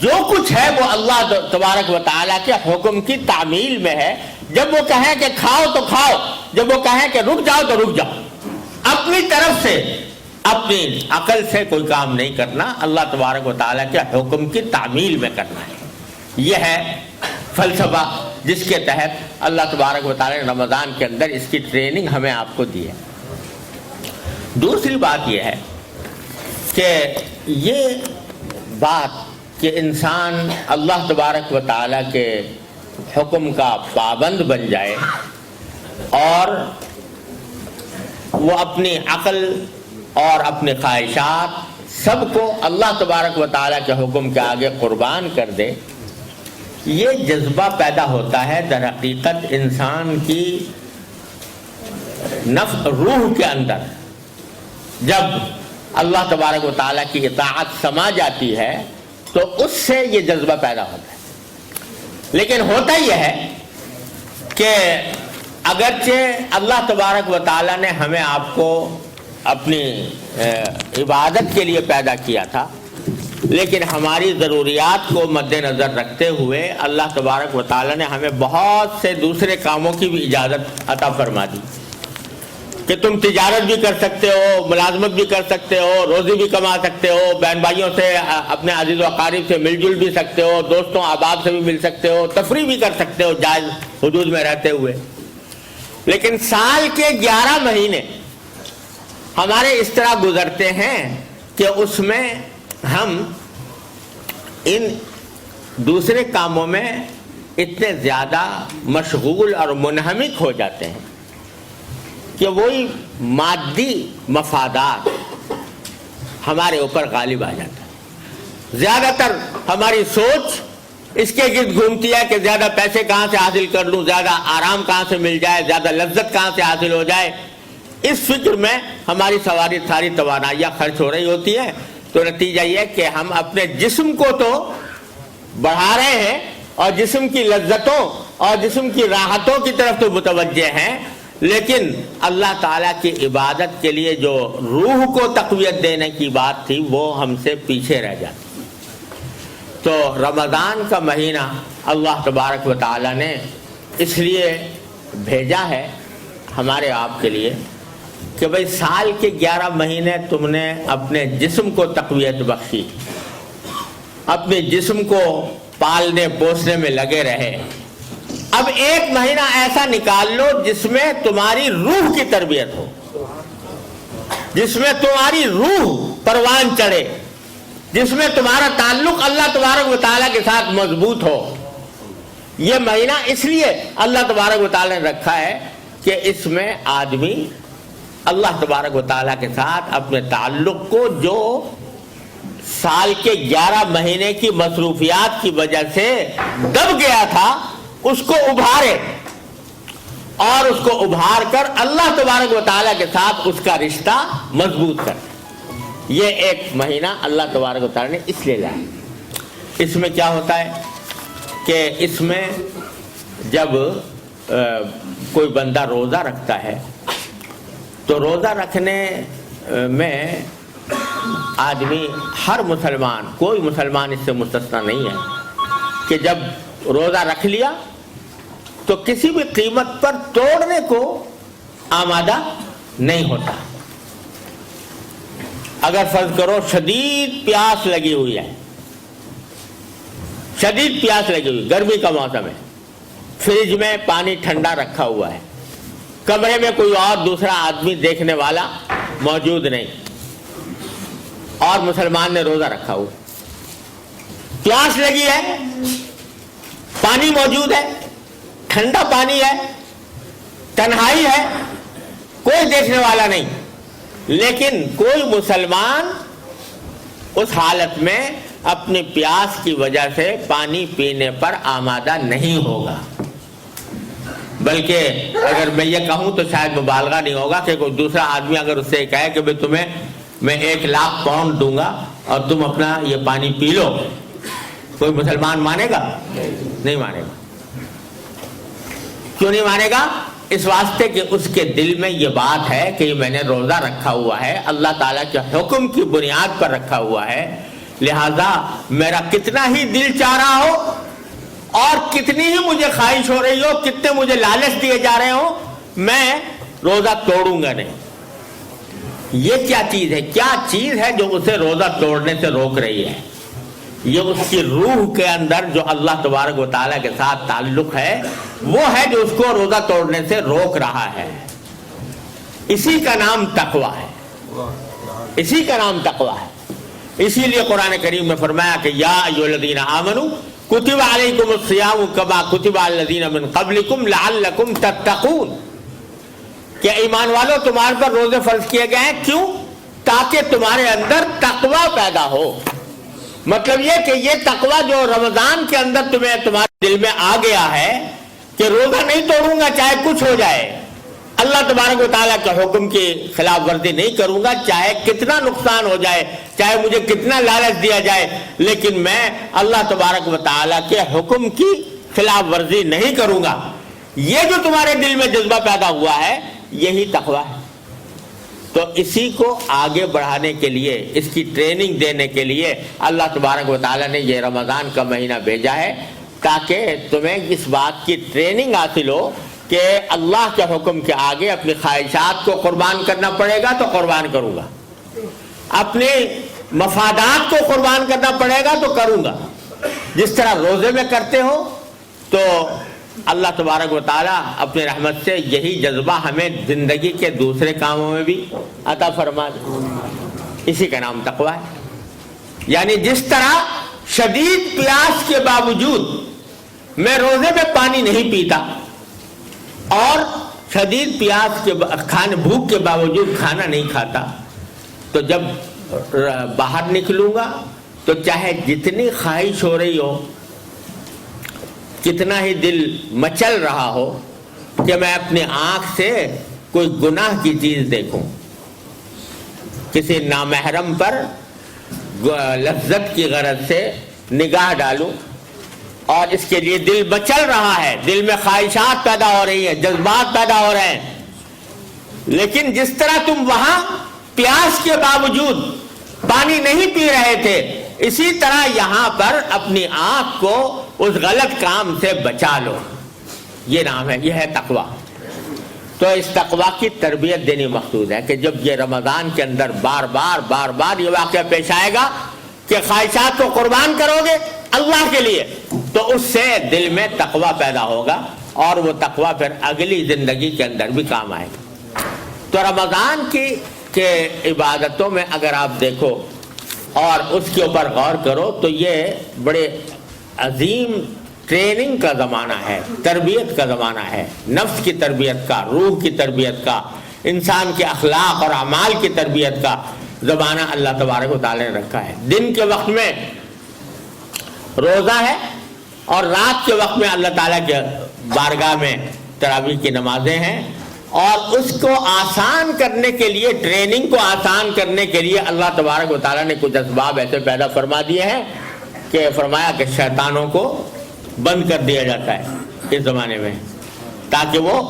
جو کچھ ہے وہ اللہ تبارک و تعالیٰ کے حکم کی تعمیل میں ہے۔ جب وہ کہیں کہ کھاؤ تو کھاؤ، جب وہ کہیں کہ رک جاؤ تو رک جاؤ۔ اپنی طرف سے، اپنی عقل سے کوئی کام نہیں کرنا، اللہ تبارک و تعالیٰ کے حکم کی تعمیل میں کرنا ہے۔ یہ ہے فلسفہ جس کے تحت اللہ تبارک و تعالیٰ نے رمضان کے اندر اس کی ٹریننگ ہمیں آپ کو دی ہے۔ دوسری بات یہ ہے کہ یہ بات کہ انسان اللہ تبارک و تعالیٰ کے حکم کا پابند بن جائے اور وہ اپنی عقل اور اپنی خواہشات سب کو اللہ تبارک و تعالیٰ کے حکم کے آگے قربان کر دے، یہ جذبہ پیدا ہوتا ہے در حقیقت انسان کی روح کے اندر۔ جب اللہ تبارک و تعالیٰ کی اطاعت سما جاتی ہے تو اس سے یہ جذبہ پیدا ہوتا ہے۔ لیکن ہوتا یہ ہے کہ اگرچہ اللہ تبارک و تعالیٰ نے ہمیں آپ کو اپنی عبادت کے لیے پیدا کیا تھا، لیکن ہماری ضروریات کو مد نظر رکھتے ہوئے اللہ تبارک و تعالیٰ نے ہمیں بہت سے دوسرے کاموں کی بھی اجازت عطا فرما دی کہ تم تجارت بھی کر سکتے ہو، ملازمت بھی کر سکتے ہو، روزی بھی کما سکتے ہو، بہن بھائیوں سے، اپنے عزیز و اقارب سے مل جل بھی سکتے ہو، دوستوں احباب سے بھی مل سکتے ہو، تفریح بھی کر سکتے ہو جائز حدود میں رہتے ہوئے۔ لیکن سال کے 11 مہینے ہمارے اس طرح گزرتے ہیں کہ اس میں ہم ان دوسرے کاموں میں اتنے زیادہ مشغول اور منہمک ہو جاتے ہیں کہ وہی مادی مفادات ہمارے اوپر غالب آ جاتا ہے۔ زیادہ تر ہماری سوچ اس کے گرد گھومتی ہے کہ زیادہ پیسے کہاں سے حاصل کر لوں، زیادہ آرام کہاں سے مل جائے، زیادہ لذت کہاں سے حاصل ہو جائے۔ اس فکر میں ہماری ساری توانائیاں خرچ ہو رہی ہوتی ہیں۔ تو نتیجہ یہ کہ ہم اپنے جسم کو تو بڑھا رہے ہیں اور جسم کی لذتوں اور جسم کی راحتوں کی طرف تو متوجہ ہیں، لیکن اللہ تعالیٰ کی عبادت کے لیے جو روح کو تقویت دینے کی بات تھی وہ ہم سے پیچھے رہ جاتی۔ تو رمضان کا مہینہ اللہ تبارک و تعالیٰ نے اس لیے بھیجا ہے ہمارے آپ کے لیے کہ بھئی سال کے 11 مہینے تم نے اپنے جسم کو تقویت بخشی، اپنے جسم کو پالنے پوسنے میں لگے رہے۔ اب ایک مہینہ ایسا نکال لو جس میں تمہاری روح کی تربیت ہو، جس میں تمہاری روح پروان چڑھے، جس میں تمہارا تعلق اللہ تبارک و تعالیٰ کے ساتھ مضبوط ہو۔ یہ مہینہ اس لیے اللہ تبارک و تعالیٰ نے رکھا ہے کہ اس میں آدمی اللہ تبارک و تعالیٰ کے ساتھ اپنے تعلق کو جو سال کے 11 مہینے کی مصروفیات کی وجہ سے دب گیا تھا اس کو ابھارے، اور اس کو ابھار کر اللہ تبارک و تعالیٰ کے ساتھ اس کا رشتہ مضبوط کرے۔ یہ ایک مہینہ اللہ تبارک و تعالیٰ نے اس لیے لایا۔ اس میں کیا ہوتا ہے کہ اس میں جب کوئی بندہ روزہ رکھتا ہے تو روزہ رکھنے میں آدمی، ہر مسلمان، کوئی مسلمان اس سے مستثنا نہیں ہے کہ جب روزہ رکھ لیا تو کسی بھی قیمت پر توڑنے کو آمادہ نہیں ہوتا۔ اگر فرض کرو شدید پیاس لگی ہوئی ہے، شدید پیاس لگی ہوئی، گرمی کا موسم ہے، فریج میں پانی ٹھنڈا رکھا ہوا ہے، کمرے میں کوئی اور دوسرا آدمی دیکھنے والا موجود نہیں، اور مسلمان نے روزہ رکھا ہوا، پیاس لگی ہے، پانی موجود ہے، ٹھنڈا پانی ہے، تنہائی ہے، کوئی دیکھنے والا نہیں، لیکن کوئی مسلمان اس حالت میں اپنی پیاس کی وجہ سے پانی پینے پر آمادہ نہیں ہوگا۔ بلکہ اگر میں یہ کہوں تو شاید مبالغہ نہیں ہوگا کہ کوئی دوسرا آدمی اگر اس سے کہے کہ بھئی تمہیں میں 1,00,000 پاؤنڈ دوں گا اور تم اپنا یہ پانی پی لو، کوئی مسلمان مانے گا؟ نہیں مانے گا۔ کیوں نہیں مانے گا؟ اس واسطے کہ اس کے دل میں یہ بات ہے کہ میں نے روزہ رکھا ہوا ہے، اللہ تعالیٰ کے حکم کی بنیاد پر رکھا ہوا ہے، لہذا میرا کتنا ہی دل چاہ رہا ہو اور کتنی ہی مجھے خواہش ہو رہی ہو، کتنے مجھے لالچ دیے جا رہے ہوں، میں روزہ توڑوں گا نہیں۔ یہ کیا چیز ہے؟ کیا چیز ہے جو اسے روزہ توڑنے سے روک رہی ہے؟ یہ اس کی روح کے اندر جو اللہ تبارک و تعالیٰ کے ساتھ تعلق ہے وہ ہے جو اس کو روزہ توڑنے سے روک رہا ہے۔ اسی کا نام تقویٰ ہے، اسی کا نام تقویٰ ہے۔ اسی لیے قرآن کریم میں فرمایا کہ یا ایھا الذین آمنوا کتب علیکم الصیام کما کتب علی الذین من قبلکم لعلکم تتقون، کہ ایمان والو تمہارے پر روزے فرض کیے گئے ہیں، کیوں؟ تاکہ تمہارے اندر تقویٰ پیدا ہو۔ مطلب یہ کہ یہ تقویٰ جو رمضان کے اندر تمہارے دل میں آ گیا ہے کہ روزہ نہیں توڑوں گا چاہے کچھ ہو جائے، اللہ تبارک و تعالیٰ کے حکم کی خلاف ورزی نہیں کروں گا، چاہے کتنا نقصان ہو جائے، چاہے مجھے کتنا لالچ دیا جائے، لیکن میں اللہ تبارک و تعالیٰ کے حکم کی خلاف ورزی نہیں کروں گا۔ یہ جو تمہارے دل میں جذبہ پیدا ہوا ہے یہی تقویٰ ہے۔ تو اسی کو آگے بڑھانے کے لیے، اس کی ٹریننگ دینے کے لیے اللہ تبارک و تعالیٰ نے یہ رمضان کا مہینہ بھیجا ہے، تاکہ تمہیں اس بات کی ٹریننگ حاصل ہو کہ اللہ کے حکم کے آگے اپنی خواہشات کو قربان کرنا پڑے گا تو قربان کروں گا، اپنے مفادات کو قربان کرنا پڑے گا تو کروں گا۔ جس طرح روزے میں کرتے ہو تو اللہ تبارک و تعالیٰ اپنے رحمت سے یہی جذبہ ہمیں زندگی کے دوسرے کاموں میں بھی عطا فرما دے۔ اسی کا نام تقویٰ ہے۔ یعنی جس طرح شدید پیاس کے باوجود میں روزے میں پانی نہیں پیتا اور شدید پیاس کے بھوک کے باوجود کھانا نہیں کھاتا، تو جب باہر نکلوں گا تو چاہے جتنی خواہش ہو رہی ہو، کتنا ہی دل مچل رہا ہو کہ میں اپنی آنکھ سے کوئی گناہ کی چیز دیکھوں، کسی نامحرم پر لذت کی غرض سے نگاہ ڈالوں، اور اس کے لیے دل مچل رہا ہے، دل میں خواہشات پیدا ہو رہی ہیں، جذبات پیدا ہو رہے ہیں، لیکن جس طرح تم وہاں پیاس کے باوجود پانی نہیں پی رہے تھے، اسی طرح یہاں پر اپنی آنکھ کو اس غلط کام سے بچا لو۔ یہ نام ہے، یہ ہے تقویٰ۔ تو اس تقویٰ کی تربیت دینی مقصود ہے کہ جب یہ رمضان کے اندر بار بار یہ واقعہ پیش آئے گا کہ خواہشات کو قربان کرو گے اللہ کے لیے، تو اس سے دل میں تقویٰ پیدا ہوگا اور وہ تقویٰ پھر اگلی زندگی کے اندر بھی کام آئے گا۔ تو رمضان کے عبادتوں میں اگر آپ دیکھو اور اس کے اوپر غور کرو تو یہ بڑے عظیم ٹریننگ کا زمانہ ہے، تربیت کا زمانہ ہے، نفس کی تربیت کا، روح کی تربیت کا، انسان کے اخلاق اور اعمال کی تربیت کا زمانہ اللہ تبارک و تعالیٰ نے رکھا ہے۔ دن کے وقت میں روزہ ہے اور رات کے وقت میں اللہ تعالیٰ کے بارگاہ میں تراویح کی نمازیں ہیں، اور اس کو آسان کرنے کے لیے، ٹریننگ کو آسان کرنے کے لیے اللہ تبارک و تعالیٰ نے کچھ اسباب ایسے پیدا فرما دیے ہیں کہ فرمایا کہ شیطانوں کو بند کر دیا جاتا ہے اس زمانے میں، تاکہ وہ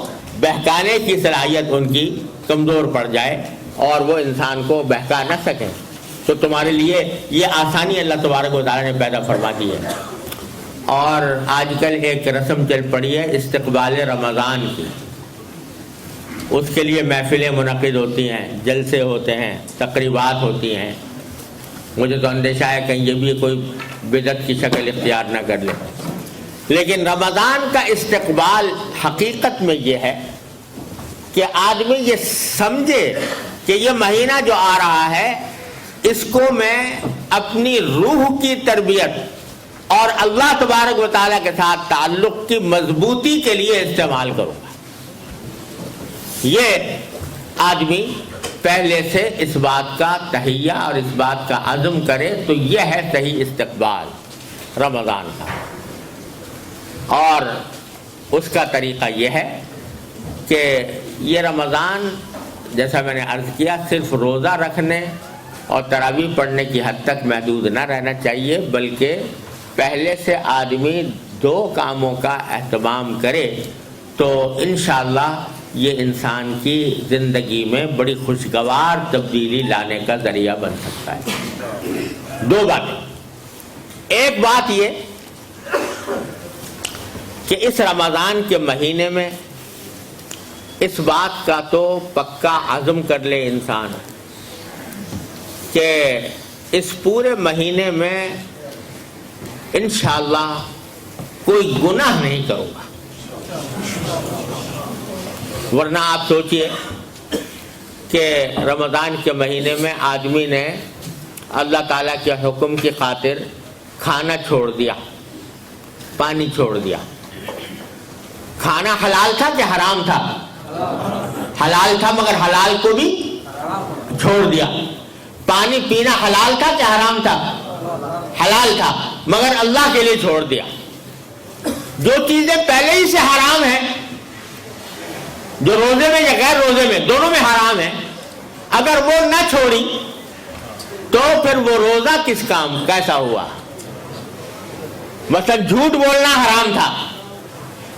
بہکانے کی صلاحیت ان کی کمزور پڑ جائے اور وہ انسان کو بہکا نہ سکیں۔ تو تمہارے لیے یہ آسانی اللہ تبارک و تعالیٰ نے پیدا فرما دی ہے۔ اور آج کل ایک رسم چل پڑی ہے استقبال رمضان کی، اس کے لیے محفلیں منعقد ہوتی ہیں، جلسے ہوتے ہیں، تقریبات ہوتی ہیں۔ مجھے تو اندیشہ ہے کہیں یہ بھی کوئی بدعت کی شکل اختیار نہ کر لے۔ لیکن رمضان کا استقبال حقیقت میں یہ ہے کہ آدمی یہ سمجھے کہ یہ مہینہ جو آ رہا ہے اس کو میں اپنی روح کی تربیت اور اللہ تبارک و تعالیٰ کے ساتھ تعلق کی مضبوطی کے لیے استعمال کروں گا۔ یہ آدمی پہلے سے اس بات کا تہیہ اور اس بات کا عزم کرے تو یہ ہے صحیح استقبال رمضان کا۔ اور اس کا طریقہ یہ ہے کہ یہ رمضان جیسا میں نے عرض کیا صرف روزہ رکھنے اور تراویح پڑھنے کی حد تک محدود نہ رہنا چاہیے، بلکہ پہلے سے آدمی 2 کاموں کا اہتمام کرے تو انشاءاللہ یہ انسان کی زندگی میں بڑی خوشگوار تبدیلی لانے کا ذریعہ بن سکتا ہے۔ 2 باتیں۔ ایک بات یہ کہ اس رمضان کے مہینے میں اس بات کا تو پکا عزم کر لے انسان کہ اس پورے مہینے میں انشاءاللہ کوئی گناہ نہیں کروں گا۔ ورنہ آپ سوچئے کہ رمضان کے مہینے میں آدمی نے اللہ تعالیٰ کے حکم کی خاطر کھانا چھوڑ دیا، پانی چھوڑ دیا۔ کھانا حلال تھا کہ حرام تھا؟ حلال تھا، مگر حلال کو بھی چھوڑ دیا۔ پانی پینا حلال تھا کہ حرام تھا؟ حلال تھا، مگر اللہ کے لیے چھوڑ دیا۔ جو چیزیں پہلے ہی سے حرام ہیں، جو روزے میں یا غیر روزے میں دونوں میں حرام ہیں، اگر وہ نہ چھوڑی تو پھر وہ روزہ کس کام کیسا ہوا؟ مثلا جھوٹ بولنا حرام تھا،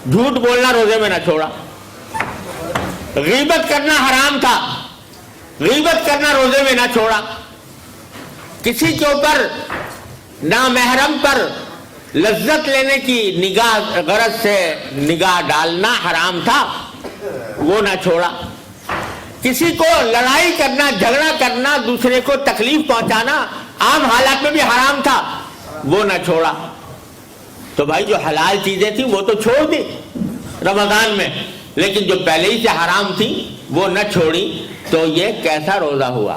جھوٹ بولنا روزے میں نہ چھوڑا۔ غیبت کرنا حرام تھا، غیبت کرنا روزے میں نہ چھوڑا۔ کسی کے اوپر نامحرم پر لذت لینے کی نگاہ غرض سے نگاہ ڈالنا حرام تھا، وہ نہ چھوڑا۔ کسی کو لڑائی کرنا، جھگڑا کرنا، دوسرے کو تکلیف پہنچانا عام حالات میں بھی حرام تھا، وہ نہ چھوڑا۔ تو بھائی جو حلال چیزیں تھیں وہ تو چھوڑ دی رمضان میں، لیکن جو پہلے ہی سے حرام تھی وہ نہ چھوڑی، تو یہ کیسا روزہ ہوا؟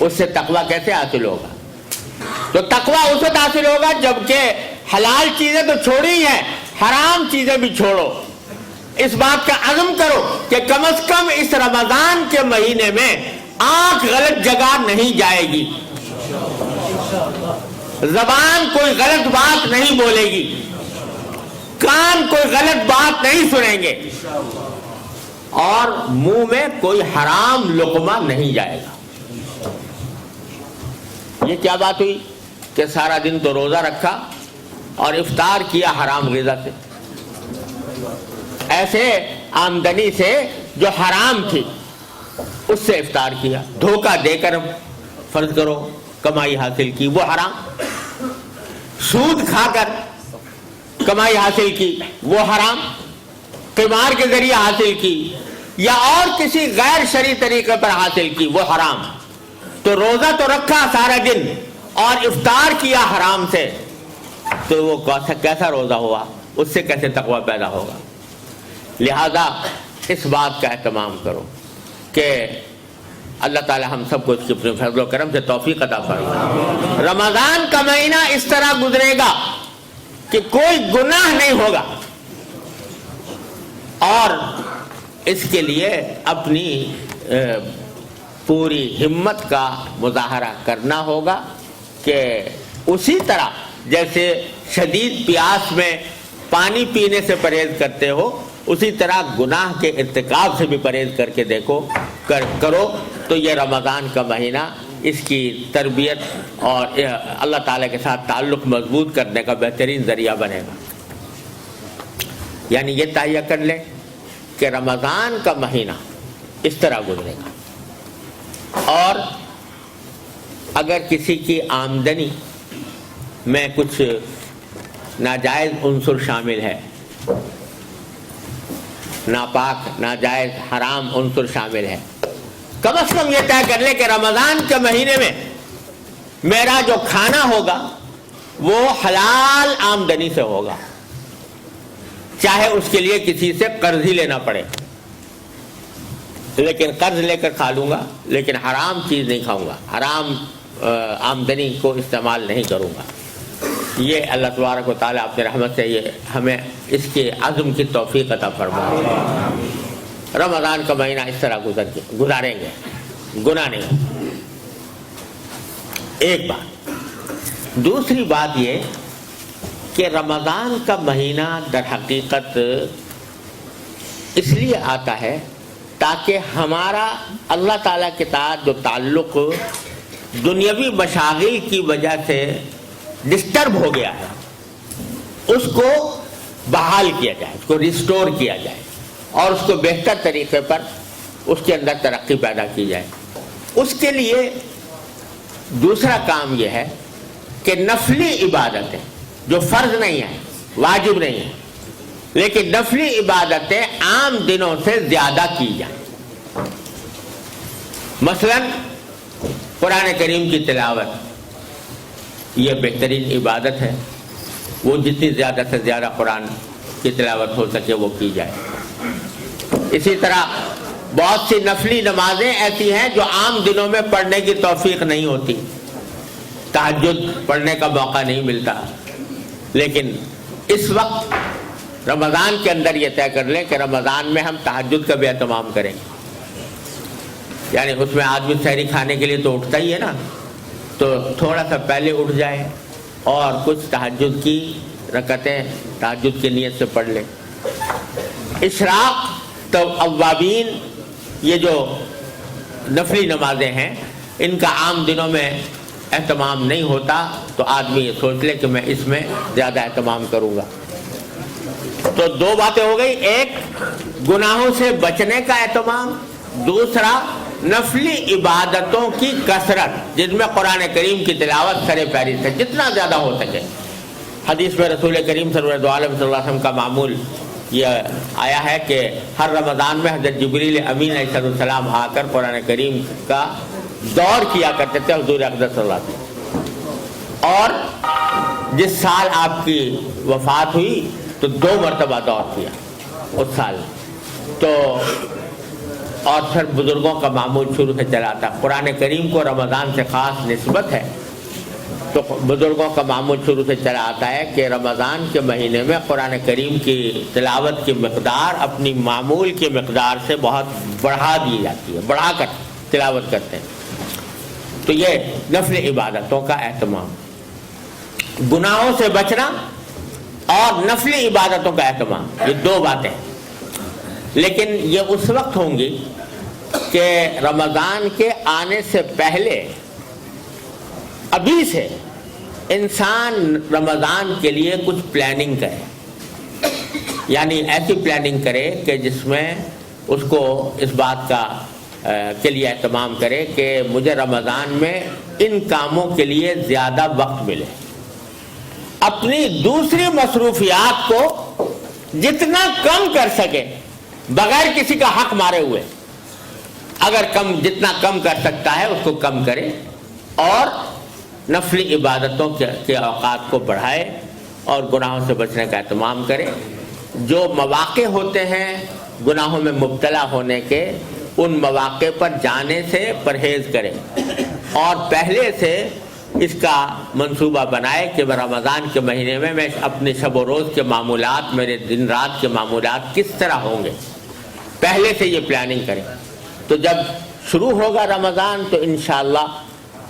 اس سے تقویٰ کیسے حاصل ہوگا؟ تو تقویٰ اس وقت حاصل ہوگا جبکہ حلال چیزیں تو چھوڑی ہیں، حرام چیزیں بھی چھوڑو۔ اس بات کا عزم کرو کہ کم از کم اس رمضان کے مہینے میں آنکھ غلط جگہ نہیں جائے گی، زبان کوئی غلط بات نہیں بولے گی، کان کوئی غلط بات نہیں سنیں گے، اور منہ میں کوئی حرام لقمہ نہیں جائے گا۔ یہ کیا بات ہوئی کہ سارا دن تو روزہ رکھا اور افطار کیا حرام غذا سے، ایسے آمدنی سے جو حرام تھی اس سے افطار کیا، دھوکہ دے کر فرض کرو کمائی حاصل کی، وہ حرام۔ سود کھا کر کمائی حاصل کی، وہ حرام۔ قمار کے ذریعے حاصل کی یا اور کسی غیر شرعی طریقے پر حاصل کی، وہ حرام۔ تو روزہ تو رکھا سارا دن اور افطار کیا حرام سے، تو وہ کیسا روزہ ہوا؟ اس سے کیسے تقویٰ پیدا ہوگا؟ لہذا اس بات کا اہتمام کرو کہ اللہ تعالی ہم سب کو اس کی اپنے فضل و کرم سے توفیق عطا فرمائے۔ رمضان کا مہینہ اس طرح گزرے گا کہ کوئی گناہ نہیں ہوگا، اور اس کے لیے اپنی پوری ہمت کا مظاہرہ کرنا ہوگا کہ اسی طرح جیسے شدید پیاس میں پانی پینے سے پرہیز کرتے ہو، اسی طرح گناہ کے ارتکاب سے بھی پرہیز کر کے دیکھو کرو، تو یہ رمضان کا مہینہ اس کی تربیت اور اللہ تعالیٰ کے ساتھ تعلق مضبوط کرنے کا بہترین ذریعہ بنے گا۔ یعنی یہ تہیہ کر لیں کہ رمضان کا مہینہ اس طرح گزرے گا، اور اگر کسی کی آمدنی میں کچھ ناجائز عنصر شامل ہے، ناپاک، ناجائز، حرام عنصر شامل ہے، کم از کم یہ طے کر لے کہ رمضان کے مہینے میں میرا جو کھانا ہوگا وہ حلال آمدنی سے ہوگا، چاہے اس کے لیے کسی سے قرض ہی لینا پڑے، لیکن قرض لے کر کھا لوں گا، لیکن حرام چیز نہیں کھاؤں گا، حرام آمدنی کو استعمال نہیں کروں گا۔ یہ اللہ تبارک و تعالیٰ اپنے رحمت سے یہ ہمیں اس کے عزم کی توفیق عطا فرمائے۔ رمضان کا مہینہ اس طرح گزاریں گے، گناہ نہیں۔ ایک بات۔ دوسری بات یہ کہ رمضان کا مہینہ در حقیقت اس لیے آتا ہے تاکہ ہمارا اللہ تعالیٰ کے ساتھ جو تعلق دنیاوی مشاغل کی وجہ سے ڈسٹرب ہو گیا ہے اس کو بحال کیا جائے، اس کو ریسٹور کیا جائے اور اس کو بہتر طریقے پر اس کے اندر ترقی پیدا کی جائے۔ اس کے لیے دوسرا کام یہ ہے کہ نفلی عبادتیں جو فرض نہیں ہیں، واجب نہیں ہیں، لیکن نفلی عبادتیں عام دنوں سے زیادہ کی جائیں۔ مثلا قرآن کریم کی تلاوت یہ بہترین عبادت ہے، وہ جتنی زیادہ سے زیادہ قرآن کی تلاوت ہو سکے وہ کی جائے۔ اسی طرح بہت سی نفلی نمازیں ایسی ہیں جو عام دنوں میں پڑھنے کی توفیق نہیں ہوتی، تہجد پڑھنے کا موقع نہیں ملتا، لیکن اس وقت رمضان کے اندر یہ طے کر لیں کہ رمضان میں ہم تہجد کا بھی اہتمام کریں گے۔ یعنی اس میں آدمی سحری کھانے کے لیے تو اٹھتا ہی ہے نا، تو تھوڑا سا پہلے اٹھ جائے اور کچھ تہجد کی رکعتیں تہجد کی نیت سے پڑھ لیں۔ اشراق تو اوابین یہ جو نفلی نمازیں ہیں ان کا عام دنوں میں اہتمام نہیں ہوتا، تو آدمی یہ سوچ لے کہ میں اس میں زیادہ اہتمام کروں گا۔ تو دو باتیں ہو گئی، ایک گناہوں سے بچنے کا اہتمام، دوسرا نفلی عبادتوں کی کثرت جن میں قرآن کریم کی تلاوت سر فہرست ہے جتنا زیادہ ہو سکے۔ حدیث میں رسول کریم صلی اللہ علیہ وسلم کا معمول یہ آیا ہے کہ ہر رمضان میں حضرت جبریل امین علیہ السلام آ کر قرآن کریم کا دور کیا کرتے تھے حضور اقدس صلی اللہ علیہ وسلم، اور جس سال آپ کی وفات ہوئی تو 2 مرتبہ دور کیا اس سال۔ تو اور پھر بزرگوں کا معمول شروع سے چلا تھا، قرآن کریم کو رمضان سے خاص نسبت ہے، تو بزرگوں کا معمول شروع سے چلا آتا ہے کہ رمضان کے مہینے میں قرآن کریم کی تلاوت کی مقدار اپنی معمول کی مقدار سے بہت بڑھا دی جاتی ہے، بڑھا کر تلاوت کرتے ہیں۔ تو یہ نفل عبادتوں کا اہتمام، گناہوں سے بچنا اور نفل عبادتوں کا اہتمام، یہ 2 باتیں، لیکن یہ اس وقت ہوں گی کہ رمضان کے آنے سے پہلے ابھی سے انسان رمضان کے لیے کچھ پلاننگ کرے، یعنی ایسی پلاننگ کرے کہ جس میں اس کو اس بات کا کے لیے اہتمام کرے کہ مجھے رمضان میں ان کاموں کے لیے زیادہ وقت ملے، اپنی دوسری مصروفیات کو جتنا کم کر سکے بغیر کسی کا حق مارے ہوئے، اگر جتنا کم کر سکتا ہے اس کو کم کرے اور نفلی عبادتوں کے اوقات کو بڑھائے اور گناہوں سے بچنے کا اہتمام کرے۔ جو مواقع ہوتے ہیں گناہوں میں مبتلا ہونے کے، ان مواقع پر جانے سے پرہیز کرے اور پہلے سے اس کا منصوبہ بنائے کہ رمضان کے مہینے میں اپنے شب و روز کے معمولات، میرے دن رات کے معمولات کس طرح ہوں گے، پہلے سے یہ پلاننگ کریں۔ تو جب شروع ہوگا رمضان تو انشاءاللہ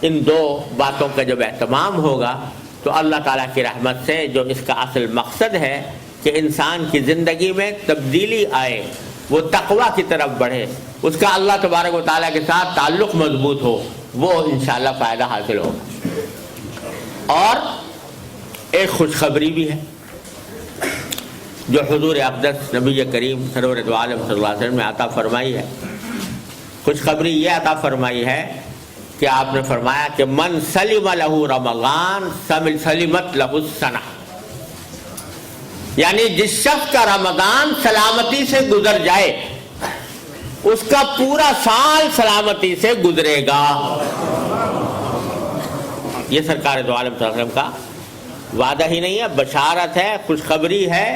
ان 2 باتوں کا جب اہتمام ہوگا تو اللہ تعالیٰ کی رحمت سے جو اس کا اصل مقصد ہے کہ انسان کی زندگی میں تبدیلی آئے، وہ تقویٰ کی طرف بڑھے، اس کا اللہ تبارک و تعالیٰ کے ساتھ تعلق مضبوط ہو، وہ انشاءاللہ فائدہ حاصل ہوگا۔ اور ایک خوشخبری بھی ہے جو حضور اقدس نبی کریم سرور دو عالم صلی اللہ علیہ وسلم نے عطا فرمائی ہے۔ خوشخبری یہ عطا فرمائی ہے کہ آپ نے فرمایا کہ من سلم لہ رمضان سلمت لہ السنہ، یعنی جس شخص کا رمضان سلامتی سے گزر جائے اس کا پورا سال سلامتی سے گزرے گا۔ یہ سرکار دو عالم صلی اللہ علیہ وسلم کا وعدہ ہی نہیں ہے، بشارت ہے، خوشخبری ہے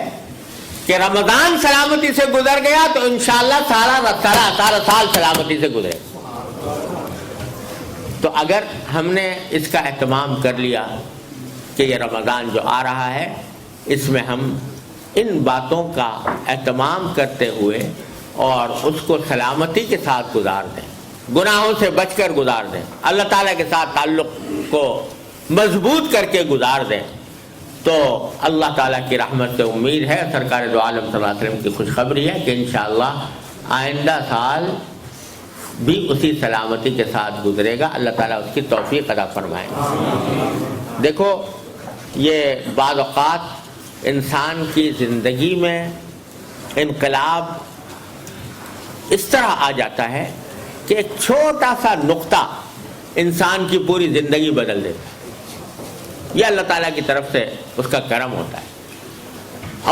کہ رمضان سلامتی سے گزر گیا تو انشاءاللہ سارا سال سلامتی سے گزرے۔ تو اگر ہم نے اس کا اہتمام کر لیا کہ یہ رمضان جو آ رہا ہے اس میں ہم ان باتوں کا اہتمام کرتے ہوئے اور اس کو سلامتی کے ساتھ گزار دیں، گناہوں سے بچ کر گزار دیں، اللہ تعالیٰ کے ساتھ تعلق کو مضبوط کر کے گزار دیں، تو اللہ تعالیٰ کی رحمت سے امید ہے، سرکار دو عالم صلی اللہ علیہ وسلم کی خوشخبری ہے کہ انشاءاللہ آئندہ سال بھی اسی سلامتی کے ساتھ گزرے گا۔ اللہ تعالیٰ اس کی توفیق عطا فرمائے۔ دیکھو، یہ بعض اوقات انسان کی زندگی میں انقلاب اس طرح آ جاتا ہے کہ ایک چھوٹا سا نقطہ انسان کی پوری زندگی بدل دیتا ہے۔ یہ اللہ تعالیٰ کی طرف سے اس کا کرم ہوتا ہے۔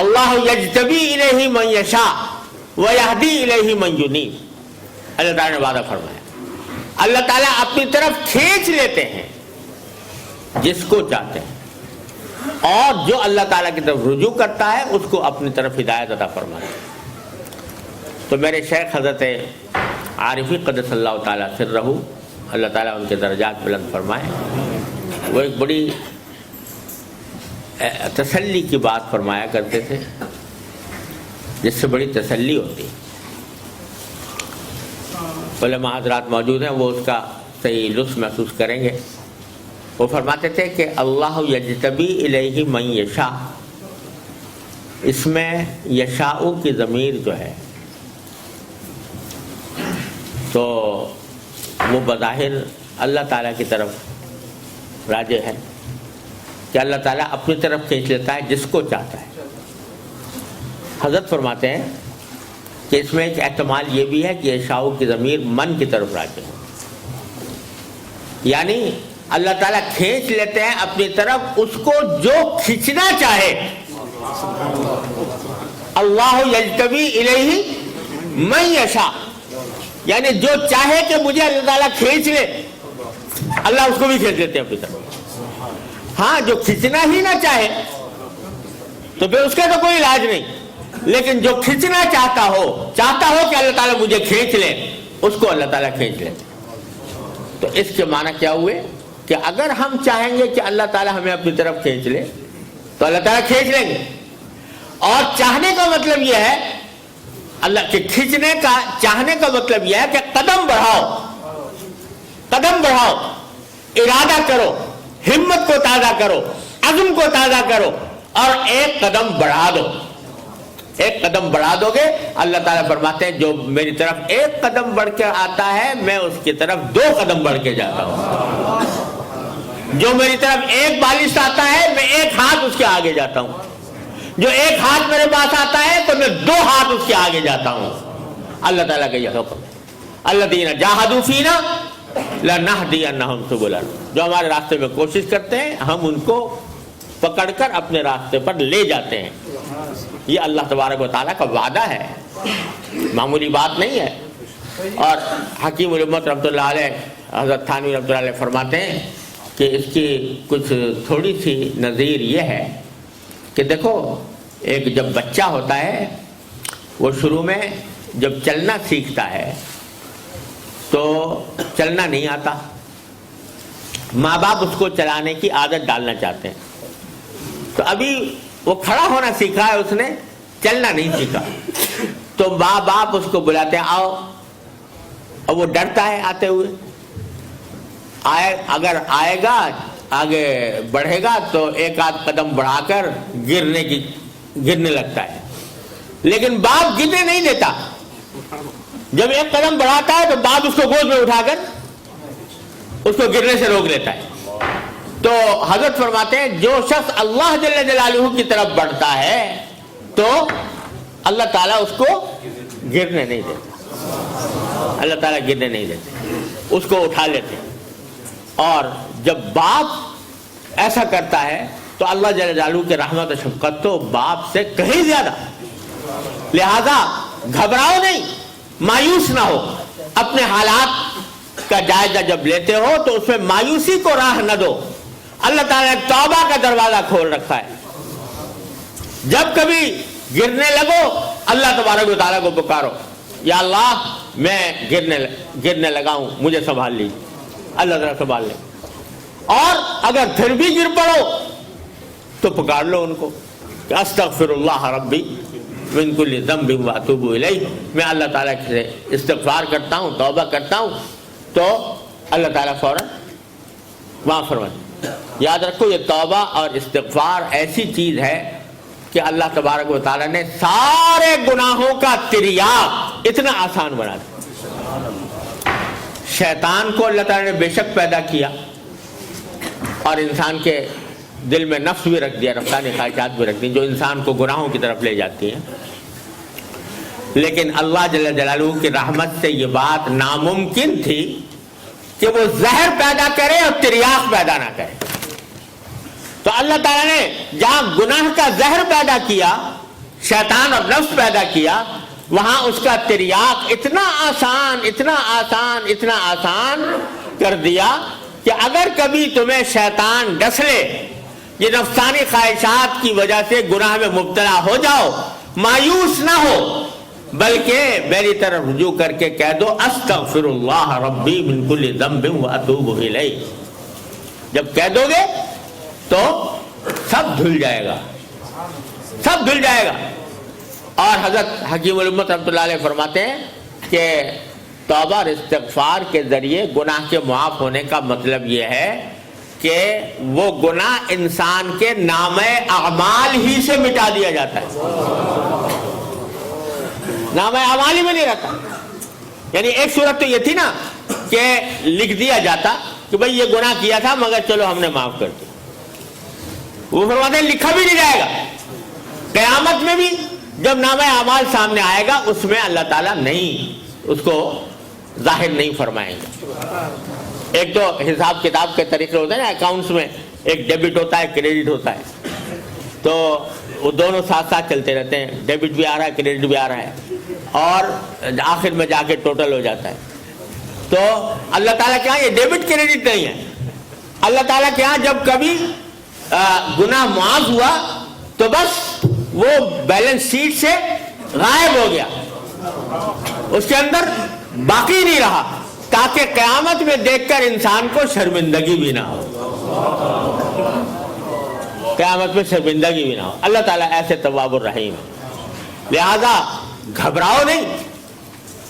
اللہ یجتبی الیہ من یشاء ویہدی الیہ من ینیب، اللہ تعالیٰ نے وعدہ فرمایا، اللہ تعالیٰ اپنی طرف کھینچ لیتے ہیں جس کو چاہتے ہیں، اور جو اللہ تعالیٰ کی طرف رجوع کرتا ہے اس کو اپنی طرف ہدایت عطا فرماتے ہیں۔ تو میرے شیخ حضرت عارفی قدس اللہ تعالیٰ سرہ، اللہ تعالیٰ ان کے درجات بلند فرمائے، وہ ایک بڑی تسلی کی بات فرمایا کرتے تھے جس سے بڑی تسلی ہوتی۔ علماء حضرات موجود ہیں، وہ اس کا صحیح لطف محسوس کریں گے۔ وہ فرماتے تھے کہ اللہ یجتبی الیہ من یشاء، اس میں یشاء کی ضمیر جو ہے تو وہ بظاہر اللہ تعالیٰ کی طرف راجع ہے کہ اللہ تعالیٰ اپنی طرف کھینچ لیتا ہے جس کو چاہتا ہے۔ حضرت فرماتے ہیں کہ اس میں ایک احتمال یہ بھی ہے کہ یشاء کی ضمیر من کی طرف راجع ہے، یعنی اللہ تعالیٰ کھینچ لیتے ہیں اپنی طرف اس کو جو کھینچنا چاہے۔ اللہ یجتبی الیہ من یشاء، یعنی جو چاہے کہ مجھے اللہ تعالیٰ کھینچ لے، اللہ اس کو بھی کھینچ لیتے ہیں اپنی طرف۔ ہاں، جو کھینچنا ہی نہ چاہے تو پھر اس کا تو کوئی علاج نہیں، لیکن جو کھینچنا چاہتا ہو کہ اللہ تعالیٰ مجھے کھینچ لے، اس کو اللہ تعالیٰ کھینچ لیتے۔ تو اس کے معنی کیا ہوئے کہ اگر ہم چاہیں گے کہ اللہ تعالیٰ ہمیں اپنی طرف کھینچ لے تو اللہ تعالیٰ کھینچ لیں گے۔ اور چاہنے کا مطلب یہ ہے، اللہ کے کھینچنے کا چاہنے کا مطلب یہ ہے کہ قدم بڑھاؤ، ارادہ کرو، ہمت کو تازہ کرو، عزم کو تازہ کرو، اور ایک قدم بڑھا دو۔ ایک قدم بڑھا دو گے، اللہ تعالیٰ فرماتے ہیں جو میری طرف ایک قدم بڑھ کے آتا ہے میں اس کی طرف 2 قدم بڑھ کے جاتا ہوں۔ جو میری طرف ایک بالش آتا ہے میں 1 ہاتھ اس کے آگے جاتا ہوں۔ جو 1 ہاتھ میرے پاس آتا ہے تو میں 2 ہاتھ اس کے آگے جاتا ہوں۔ اللہ تعالیٰ کا یہ حکم ہے، الذین جاہدوا فینا لنہدینہم سبلنا، جو ہمارے راستے میں کوشش کرتے ہیں ہم ان کو پکڑ کر اپنے راستے پر لے جاتے ہیں۔ یہ اللہ تبارک و تعالیٰ کا وعدہ ہے، معمولی بات نہیں ہے۔ اور حکیم الامت رحمۃ اللہ علیہ حضرت تھانوی رحمۃ اللہ علیہ فرماتے ہیں کہ اس کی کچھ تھوڑی سی نظیر یہ ہے کہ دیکھو، ایک جب بچہ ہوتا ہے وہ شروع میں جب چلنا سیکھتا ہے تو چلنا نہیں آتا، ماں باپ اس کو چلانے کی عادت ڈالنا چاہتے ہیں، تو ابھی وہ کھڑا ہونا سیکھا ہے، اس نے چلنا نہیں سیکھا، تو ماں باپ اس کو بلاتے ہیں آؤ، اور وہ ڈرتا ہے آتے ہوئے، اگر آئے گا آگے بڑھے گا تو 1 آدھ قدم بڑھا کر گرنے لگتا ہے، لیکن باپ گرنے نہیں دیتا۔ جب 1 قدم بڑھاتا ہے تو باپ اس کو گود میں اٹھا کر اس کو گرنے سے روک لیتا ہے۔ تو حضرت فرماتے ہیں جو شخص اللہ جل جلالہ کی طرف بڑھتا ہے تو اللہ تعالیٰ اس کو گرنے نہیں دیتا، اللہ تعالیٰ گرنے نہیں دیتے، اس کو اٹھا لیتے۔ اور جب باپ ایسا کرتا ہے تو اللہ جل جلالہ کی رحمت و شفقت تو باپ سے کہیں زیادہ، لہذا گھبراؤ نہیں، مایوس نہ ہو، اپنے حالات کا جائزہ جب لیتے ہو تو اس میں مایوسی کو راہ نہ دو۔ اللہ تعالیٰ نے توبہ کا دروازہ کھول رکھا ہے، جب کبھی گرنے لگو اللہ تبارک و تعالیٰ کو پکارو، یا اللہ میں گرنے لگا ہوں، مجھے سنبھال لیجیے۔ اللہ تعالیٰ سنبھال لے. اور اگر پھر بھی گر پڑو تو پکار لو ان کو کہ استغفر اللہ ربی من کل ذنب واتوب الیہ، میں اللہ تعالیٰ سے استغفار کرتا ہوں، توبہ کرتا ہوں، تو اللہ تعالیٰ فوراً معاف فرمائے. یاد رکھو یہ توبہ اور استغفار ایسی چیز ہے کہ اللہ تبارک و تعالیٰ نے سارے گناہوں کا تریاق اتنا آسان بنا دیا. شیطان کو اللہ تعالیٰ نے بے شک پیدا کیا اور انسان کے دل میں نفس بھی رکھ دیا، رفتانی خواہشات بھی رکھ دی جو انسان کو گناہوں کی طرف لے جاتی ہیں. لیکن اللہ جل جلالہ کی رحمت سے یہ بات ناممکن تھی کہ وہ زہر پیدا کرے اور تریاق پیدا نہ کرے. تو اللہ تعالیٰ نے جہاں گناہ کا زہر پیدا کیا، شیطان اور نفس پیدا کیا، وہاں اس کا تریاق اتنا آسان اتنا آسان اتنا آسان کر دیا کہ اگر کبھی تمہیں شیطان ڈس لے، یہ نفسانی خواہشات کی وجہ سے گناہ میں مبتلا ہو جاؤ، مایوس نہ ہو، بلکہ میری طرف رجوع کر کے کہہ دو استغفر اللہ ربی من کل ذنب واتوب الیہ. جب کہہ دو گے تو سب دھل جائے گا، سب دھل جائے گا. اور حضرت حکیم الامت رحمۃ اللہ علیہ فرماتے ہیں کہ توبہ اور استغفار کے ذریعے گناہ کے معاف ہونے کا مطلب یہ ہے کہ وہ گناہ انسان کے نامہ اعمال ہی سے مٹا دیا جاتا ہے، نامہ اعمال ہی میں نہیں رہتا. یعنی ایک صورت تو یہ تھی نا کہ لکھ دیا جاتا کہ بھئی یہ گناہ کیا تھا مگر چلو ہم نے معاف کر دیا. وہ فرماتے ہیں لکھا بھی نہیں جائے گا. قیامت میں بھی جب نامہ اعمال سامنے آئے گا اس میں اللہ تعالیٰ نہیں اس کو ظاہر نہیں فرمائیں گے. ایک تو حساب کتاب کے طریقے ہوتے ہیں نا، اکاؤنٹس میں ایک ڈیبٹ ہوتا ہے کریڈٹ ہوتا ہے، تو وہ دونوں ساتھ ساتھ چلتے رہتے ہیں، ڈیبٹ بھی آ رہا ہے کریڈٹ بھی آ رہا ہے، اور آخر میں جا کے ٹوٹل ہو جاتا ہے. تو اللہ تعالیٰ کے یہاں یہ ڈیبٹ کریڈٹ نہیں ہے. اللہ تعالیٰ کے یہاں جب کبھی گناہ معاف ہوا تو بس وہ بیلنس شیٹ سے غائب ہو گیا، اس کے اندر باقی نہیں رہا، تاکہ قیامت میں دیکھ کر انسان کو شرمندگی بھی نہ ہو، قیامت میں شرمندگی بھی نہ ہو. اللہ تعالیٰ ایسے تواب الرحیم ہے، لہذا گھبراؤ نہیں.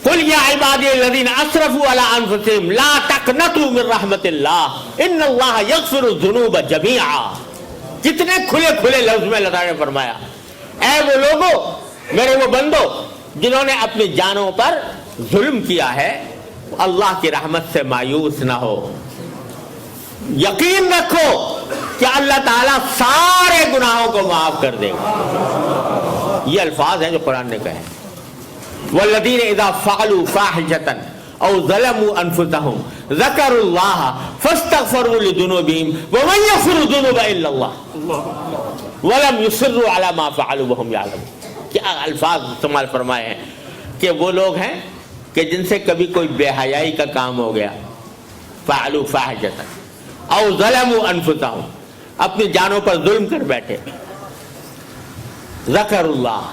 قل یا عبادی الذین اسرفوا علی انفسہم لا تقنطوا من رحمت اللہ ان اللہ یغفر الذنوب جمیعا. کتنے کھلے کھلے لفظ میں اللہ تعالیٰ نے فرمایا، اے وہ لوگو، میرے وہ بندو جنہوں نے اپنی جانوں پر ظلم کیا ہے، اللہ کی رحمت سے مایوس نہ ہو. یقین رکھو کہ اللہ تعالیٰ سارے گناہوں کو معاف کر دے گا. یہ الفاظ ہیں جو قرآن نے کہے. والذین اذا فعلوا فاحشۃ او ظلموا انفسهم ذکروا اللہ فاستغفروا لذنوبہم ومن یغفر الذنوب الا اللہ ولم یصروا علی ما فعلوا وهم یعلمون. کیا الفاظ استعمال فرمائے ہیں کہ وہ لوگ ہیں کہ جن سے کبھی کوئی بے حیائی کا کام ہو گیا، فعلوا فاحشۃ او ظلموا انفسهم، اپنی جانوں پر ظلم کر بیٹھے، ذکر اللہ،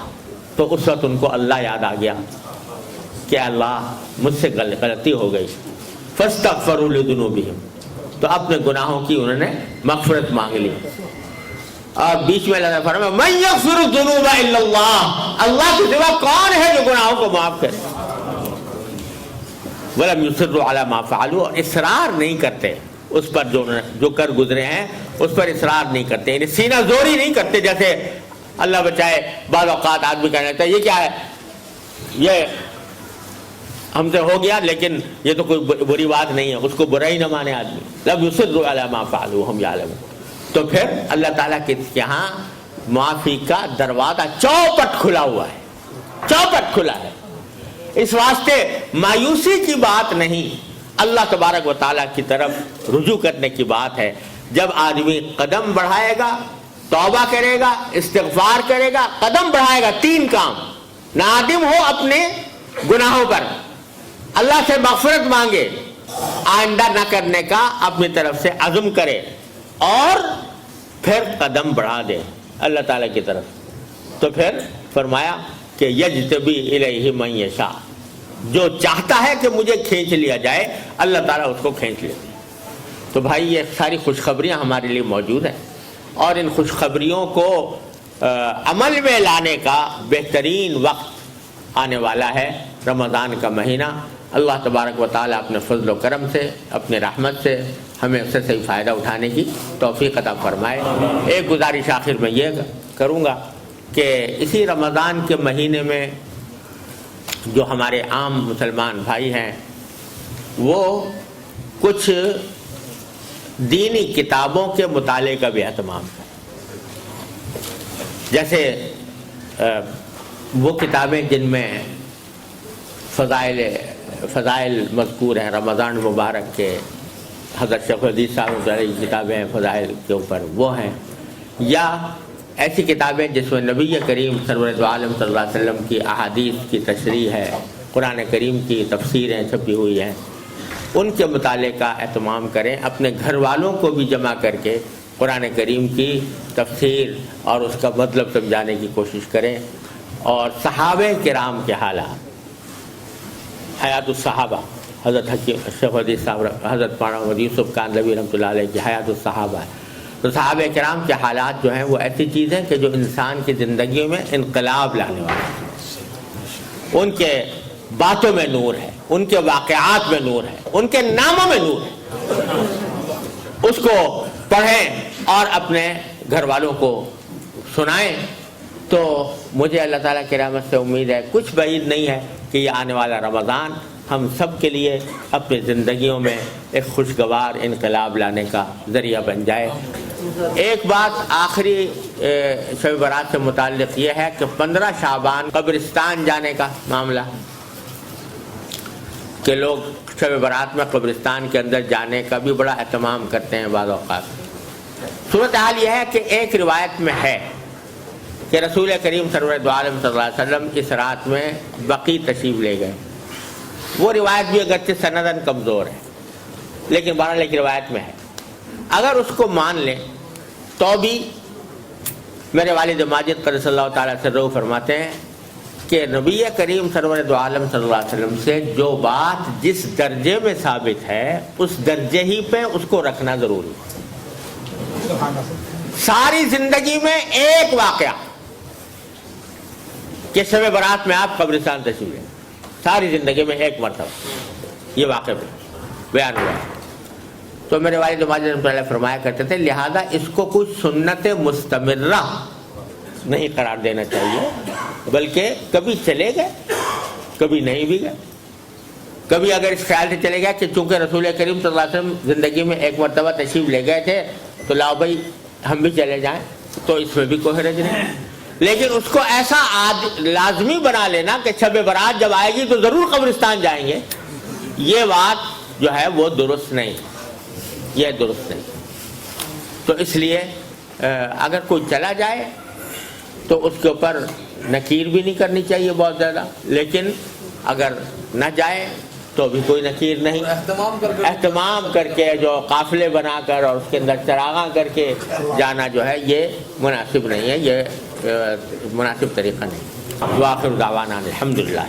تو اس وقت ان کو اللہ یاد آ گیا کہ اللہ مجھ سے غلطی ہو گئی، فاستغفروا لذنوبہم، تو اپنے گناہوں کی انہوں نے مغفرت مانگ لی. اور بیچ میں اللہ فرمایا من یغفر الذنوب الا اللہ، اللہ کے سوا کون ہے جو گناہوں کو معاف کرے. ولم یصروا علی ما فعلوا، اور اصرار نہیں کرتے اس پر جو کر گزرے ہیں، اس پر اصرار نہیں کرتے، یعنی سینہ زوری نہیں کرتے. جیسے اللہ بچائے بعض اوقات آدمی کہنا چاہتا ہے یہ کیا ہے، یہ ہم سے ہو گیا لیکن یہ تو کوئی بری بات نہیں ہے، اس کو برا ہی نہ مانے آدمی. لم یصروا علی ما فعلوا وهم یعلمون. تو پھر اللہ تعالیٰ کے یہاں معافی کا دروازہ چوپٹ کھلا ہوا ہے، چوپٹ کھلا ہے. اس واسطے مایوسی کی بات نہیں، اللہ تبارک و تعالیٰ کی طرف رجوع کرنے کی بات ہے. جب آدمی قدم بڑھائے گا، توبہ کرے گا، استغفار کرے گا، قدم بڑھائے گا، تین کام: نادم ہو اپنے گناہوں پر، اللہ سے مغفرت مانگے، آئندہ نہ کرنے کا اپنی طرف سے عزم کرے، اور پھر قدم بڑھا دے اللہ تعالیٰ کی طرف. تو پھر فرمایا کہ یجتبی الیہ من یشاء، جو چاہتا ہے کہ مجھے کھینچ لیا جائے اللہ تعالیٰ اس کو کھینچ لیتے. تو بھائی یہ ساری خوشخبریاں ہمارے لیے موجود ہیں، اور ان خوشخبریوں کو عمل میں لانے کا بہترین وقت آنے والا ہے، رمضان کا مہینہ۔ اللہ تبارک و تعالیٰ اپنے فضل و کرم سے، اپنے رحمت سے ہمیں اس سے صحیح فائدہ اٹھانے کی توفیق عطا فرمائے۔ ایک گزارش آخر میں یہ کروں گا کہ اسی رمضان کے مہینے میں جو ہمارے عام مسلمان بھائی ہیں وہ کچھ دینی کتابوں کے مطالعے کا بھی اہتمام کریں، جیسے وہ کتابیں جن میں فضائل مذکور ہیں، رمضان مبارک کے حضرت شیخ الحدیث صاحب کی کتابیں فضائل کے اوپر وہ ہیں، یا ایسی کتابیں جس میں نبی کریم سرور دو عالم صلی اللہ علیہ وسلم کی احادیث کی تشریح ہے، قرآن کریم کی تفسیریں چھپی ہوئی ہیں، ان کے مطالعے کا اہتمام کریں۔ اپنے گھر والوں کو بھی جمع کر کے قرآن کریم کی تفسیر اور اس کا مطلب سمجھانے کی کوشش کریں، اور صحابہ کرام کے حالات، حیات الصحابہ، حضرت حکیم شیخ الحدیث صاحب، حضرت مولانا محمد یوسف کاندھلوی رحمۃ اللہ علیہ کی حیات الصحابہ، تو صحابہ کرام کے حالات جو ہیں وہ ایسی چیز ہیں کہ جو انسان کی زندگیوں میں انقلاب لانے والا ہے۔ ان کے باتوں میں نور ہے، ان کے واقعات میں نور ہے، ان کے ناموں میں نور ہے۔ اس کو پڑھیں اور اپنے گھر والوں کو سنائیں، تو مجھے اللہ تعالیٰ کی رحمت سے امید ہے، کچھ بعید نہیں ہے کہ یہ آنے والا رمضان ہم سب کے لیے اپنی زندگیوں میں ایک خوشگوار انقلاب لانے کا ذریعہ بن جائے۔ ایک بات آخری شب برات سے متعلق یہ ہے کہ 15 شعبان قبرستان جانے کا معاملہ، کہ لوگ شب برات میں قبرستان کے اندر جانے کا بھی بڑا اہتمام کرتے ہیں بعض اوقات۔ صورتحال یہ ہے کہ ایک روایت میں ہے کہ رسول کریم سرور دو عالم صلی اللہ علیہ وسلم اس رات میں بقیع تشریف لے گئے۔ وہ روایت بھی اگرچہ سنداً کمزور ہے، لیکن بہرحال ایک روایت میں ہے۔ اگر اس کو مان لیں تو بھی میرے والد ماجد قدس اللہ تعالیٰ سے روح فرماتے ہیں کہ نبی کریم سرور دو عالم صلی اللہ علیہ وسلم سے جو بات جس درجے میں ثابت ہے اس درجے ہی پہ اس کو رکھنا ضروری ہے۔ ساری زندگی میں ایک واقعہ کہ شب برات میں آپ قبرستان تشریف لیں، ساری زندگی میں ایک مرتبہ یہ واقعہ بیان ہوا ہے۔ تو میرے والد ماجد پہلے فرمایا کرتے تھے لہذا اس کو کوئی سنت مستمرہ نہیں قرار دینا چاہیے، بلکہ کبھی چلے گئے کبھی نہیں بھی گئے۔ کبھی اگر اس خیال سے چلے گیا کہ چونکہ رسول کریم صلی اللہ علیہ وسلم زندگی میں ایک مرتبہ تشریف لے گئے تھے تو لاؤ بھائی ہم بھی چلے جائیں، تو اس میں بھی کوئی حرج نہیں۔ لیکن اس کو ایسا لازمی بنا لینا کہ شب برات جب آئے گی تو ضرور قبرستان جائیں گے، یہ بات جو ہے وہ درست نہیں، یہ درست نہیں۔ تو اس لیے اگر کوئی چلا جائے تو اس کے اوپر نکیر بھی نہیں کرنی چاہیے بہت زیادہ، لیکن اگر نہ جائے تو بھی کوئی نکیر نہیں، اہتمام کر کے جو قافلے بنا کر اور اس کے اندر چراغاں کر کے جانا جو ہے یہ مناسب نہیں ہے، یہ مناسب طریقہ نہیں۔ وآخر دعوانا الحمدللہ۔